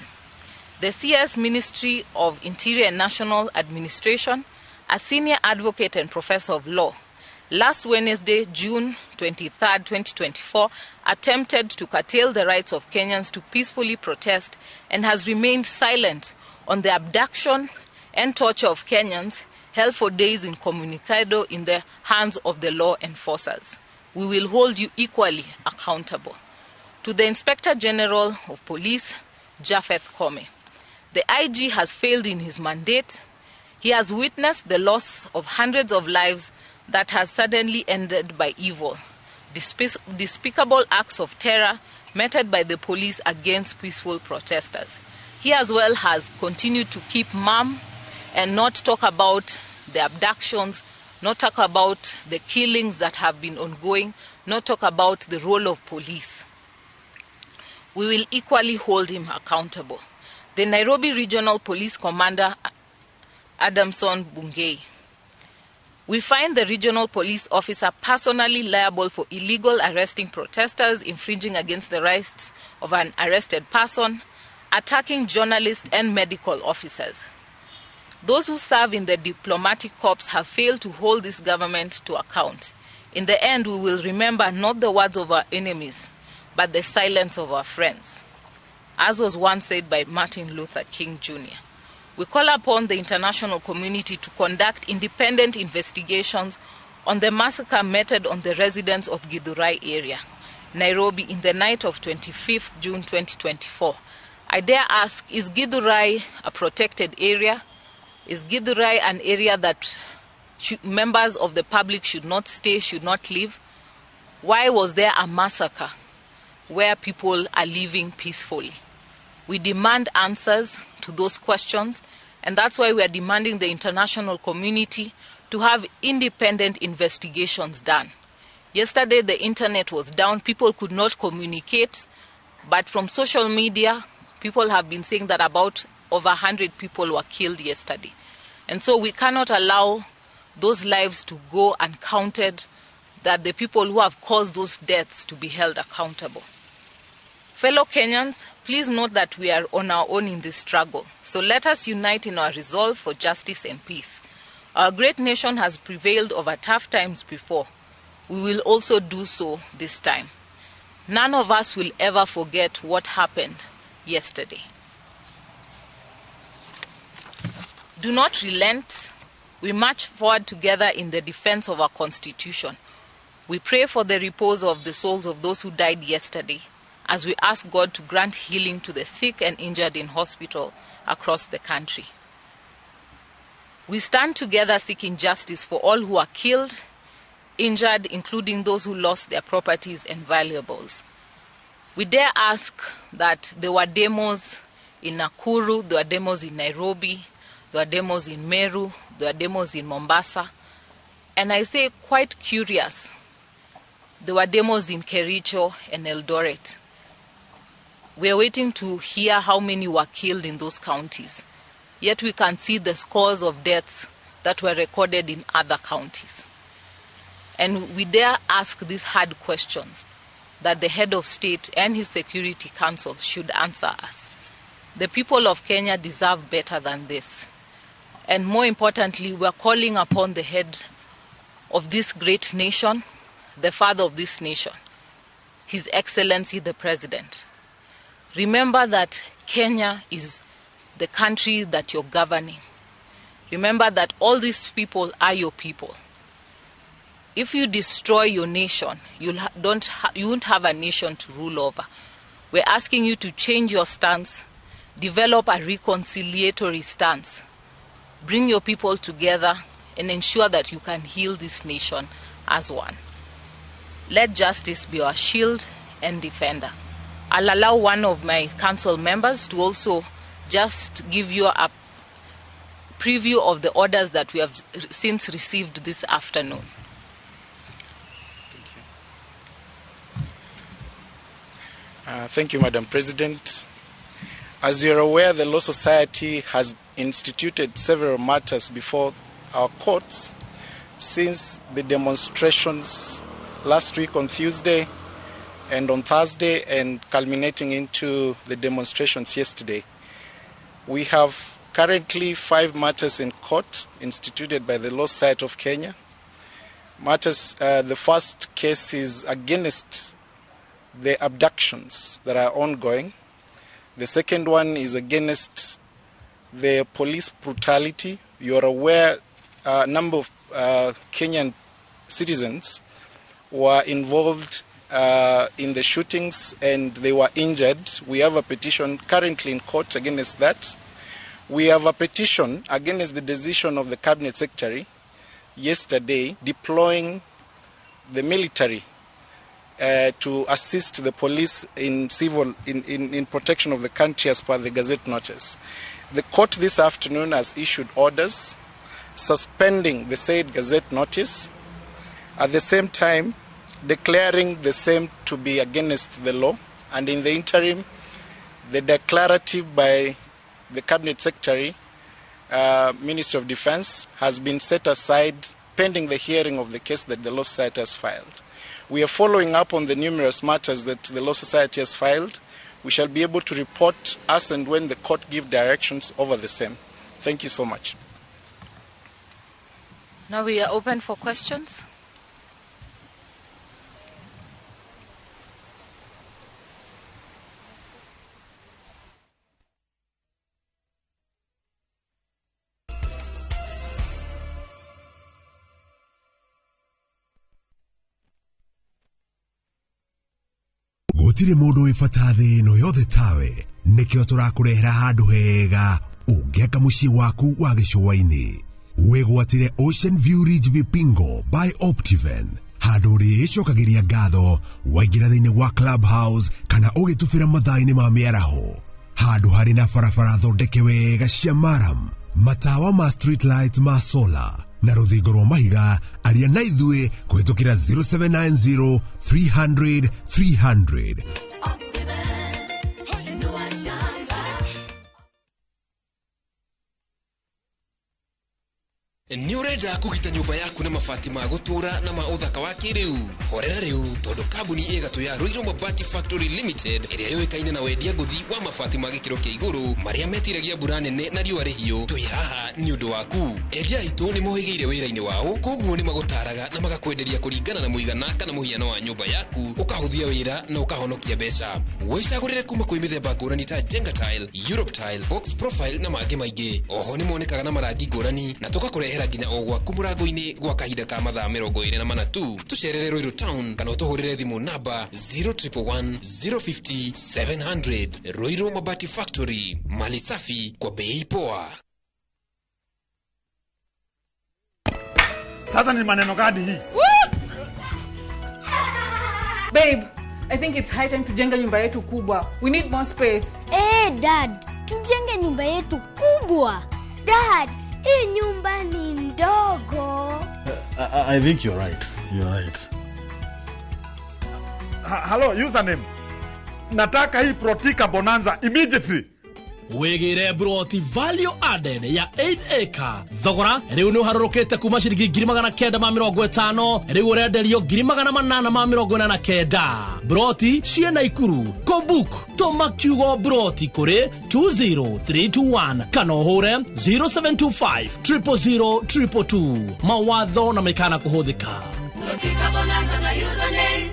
The CS Ministry of Interior and National Administration, a senior advocate and professor of law, last Wednesday, June 23, 2024, attempted to curtail the rights of Kenyans to peacefully protest and has remained silent on the abduction and torture of Kenyans held for days in Communicado in the hands of the law enforcers. We will hold you equally accountable. To the Inspector General of Police, Japheth Koome, the IG has failed in his mandate. He has witnessed the loss of hundreds of lives that has suddenly ended by evil. despicable acts of terror meted by the police against peaceful protesters. He as well has continued to keep mum and not talk about the abductions, not talk about the killings that have been ongoing, not talk about the role of police. We will equally hold him accountable. The Nairobi Regional Police Commander, Adamson Bungei. We find the regional police officer personally liable for illegal arresting protesters, infringing against the rights of an arrested person, attacking journalists and medical officers. Those who serve in the diplomatic corps have failed to hold this government to account. In the end, we will remember not the words of our enemies, but the silence of our friends, as was once said by Martin Luther King Jr. We call upon the international community to conduct independent investigations on the massacre meted on the residents of Githurai area, Nairobi, in the night of 25th June 2024. I dare ask, is Githurai a protected area? Is Githurai an area that members of the public should not stay, should not live? Why was there a massacre where people are living peacefully? We demand answers to those questions, and that's why we are demanding the international community to have independent investigations done. Yesterday, the internet was down. People could not communicate, but from social media, people have been saying that about over 100 people were killed yesterday. And so we cannot allow those lives to go uncounted, that the people who have caused those deaths to be held accountable. Fellow Kenyans, please note that we are on our own in this struggle. So let us unite in our resolve for justice and peace. Our great nation has prevailed over tough times before. We will also do so this time. None of us will ever forget what happened yesterday. Do not relent. We march forward together in the defense of our Constitution. We pray for the repose of the souls of those who died yesterday, as we ask God to grant healing to the sick and injured in hospital across the country. We stand together seeking justice for all who are killed, injured, including those who lost their properties and valuables. We dare ask that there were demos in Nakuru, there were demos in Nairobi, there were demos in Meru, there were demos in Mombasa, and I say quite curious, there were demos in Kericho and Eldoret. We are waiting to hear how many were killed in those counties. Yet we can see the scores of deaths that were recorded in other counties. And we dare ask these hard questions that the head of state and his Security Council should answer us. The people of Kenya deserve better than this. And more importantly, we are calling upon the head of this great nation, the father of this nation, His Excellency the President. Remember that Kenya is the country that you're governing. Remember that all these people are your people. If you destroy your nation, you won't have a nation to rule over. We're asking you to change your stance, develop a reconciliatory stance, bring your people together, and ensure that you can heal this nation as one. Let justice be our shield and defender. I'll allow one of my council members to also just give you a preview of the orders that we have since received this afternoon.
Thank you, Madam President. As you're aware, the Law Society has instituted several matters before our courts since the demonstrations last week on Tuesday and on Thursday, and culminating into the demonstrations yesterday. We have currently 5 matters in court instituted by the Law Society of Kenya. The first case is against the abductions that are ongoing. The second one is against the police brutality. You are aware a number of Kenyan citizens were involved in the shootings and they were injured. We have a petition currently in court against that. We have a petition against the decision of the Cabinet Secretary yesterday deploying the military to assist the police in in protection of the country as per the Gazette notice. The court this afternoon has issued orders suspending the said Gazette notice, at the same time declaring the same to be against the law, and in the interim, the declarative by the Cabinet Secretary, Ministry of Defense, has been set aside pending the hearing of the case that the Law Society has filed. We are following up on the numerous matters that the Law Society has filed. We shall be able to report as and when the court give directions over the same. Thank you so much.
Now we are open for questions.
Gutire mundu wifata thi no yothe tawe nikio turakurehera handu hega ungiaka mucii waku wa gicua-ini wigwatire Ocean View Ridge Vipingo by Optiven handu ricokagiria ngatho waingira thiini wa Clubhouse kana ugitubira mathaa-ini ma miaraho handu hari na barabara thondeke wega cia maram matawa ma street light ma solar na ruthingo rwa mahiga aria na ithue kuhitukira 0790 300 300.
Ni urenda kugita nyumba yaku na mabati ma gutura na ma uthaka wa kiriu horera riu tondu kambuni igatu ya Ruiru Mabati Factory Limited iria yoikaine na wendia nguthi wa mabati ma gikiro kia iguru maria metiragia mbura nene na riua rihio twi haha ni undu waku endia itu ni mohigeire wira-ini wao koguo ni magutaraga na magakwenderia kuringana na muigana kana muhiano wa nyumba yaku ukahuthia wira na ukahonokia mbeca wicagurire kuma kwi mithemba ngurani ta Jenga Tile, Europe Tile, Box Profile na mangi maingi oho ni monekaga na marangi ngurani na tugakurehera nginya o gwaku murango-ini gwa kahinda ka mathaa 24 tu tucerere Ruiru Town kana utuhurire thimu namba 0111 050 700. Ruiru Mabati Factory, mali safi kwa bei poa.
Sasa ni maneno gani hii?
Babe, I think it's high time tujenga nyumba yetu kubwa. We need more space.
Dad, tujenge nyumba yetu kubwa. Dad, hii nyumba ni ndogo.
I think you're right. You're right. Hello, username. Nataka hii Protika Bonanza immediately.
Wegire broti value added ya 8 acre thogora riu ni uharurukite kuma ciringi 950 riu urenderio 889 broti ciena ikuru go book toma kiugo broti kuri 20321 kana uhure 0725 000 222 mawatho na mekana kuhuthika. Protika Bonanza na username.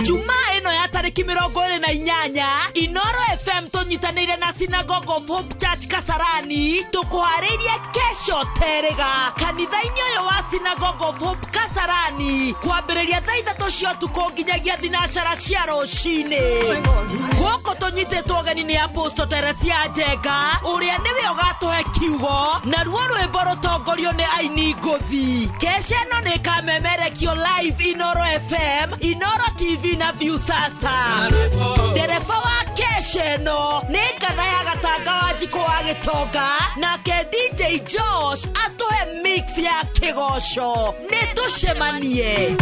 Juma eno ya tariki 28 Inoro FM tunyitanire na Synagogue of Hope Church Kasarani tukuharirie kesho terega kanitha-ini uyu wa Synagogue of Hope Kasarani kwambiriria thaa 3 cia utuku nginyagia thinacara cia rucini guko tunyititwo geni ni Apostle Teresia Njenga uria niwe ugatuhe kiugo na ruo rwimbo rutongorio ni aini nguthi kesho eno ni kamemerekio live Inoro FM, Inoro TV na View sasa dereva wa kesheno ni ngatha ya gatanga wa Njiko wa Gitonga na ke DJ Josh atohe mix ya kigosho ni tucemanie.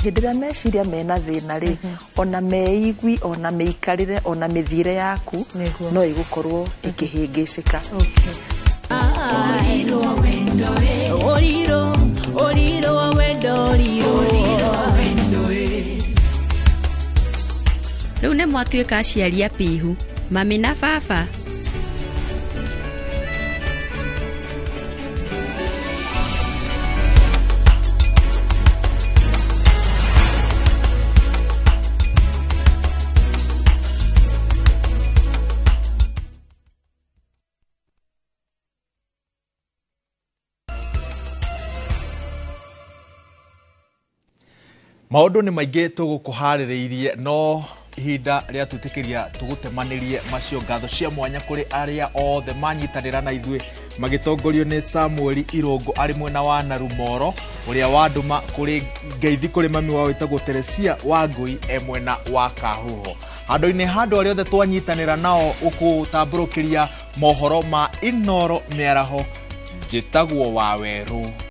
Hindira meciria mena thina ri ona meigwi ona meikarire ona mithire yaku no igukorwo ikihingicika.
Oriro wa wendo
Riu ne mwatuika aciari a pihu mami na baba
Maundu ni maingi tugukuhaririirie no ihinda rĩa tutikiria tugutemanirie macio ngatho cia mwanya kuri aria othe manyitanira na ithuĩ magitongorio ni Samuel Irungu ari mwena wa Narumoro uria waduma kuri ngeithi kuri mami wa witagwo Teresia Wangui mwena wa Kahuho handu-ini handu aria othe twanyitanira nao ukutamburukiria mohoro ma Inoro miaraho njitagwo Waweru.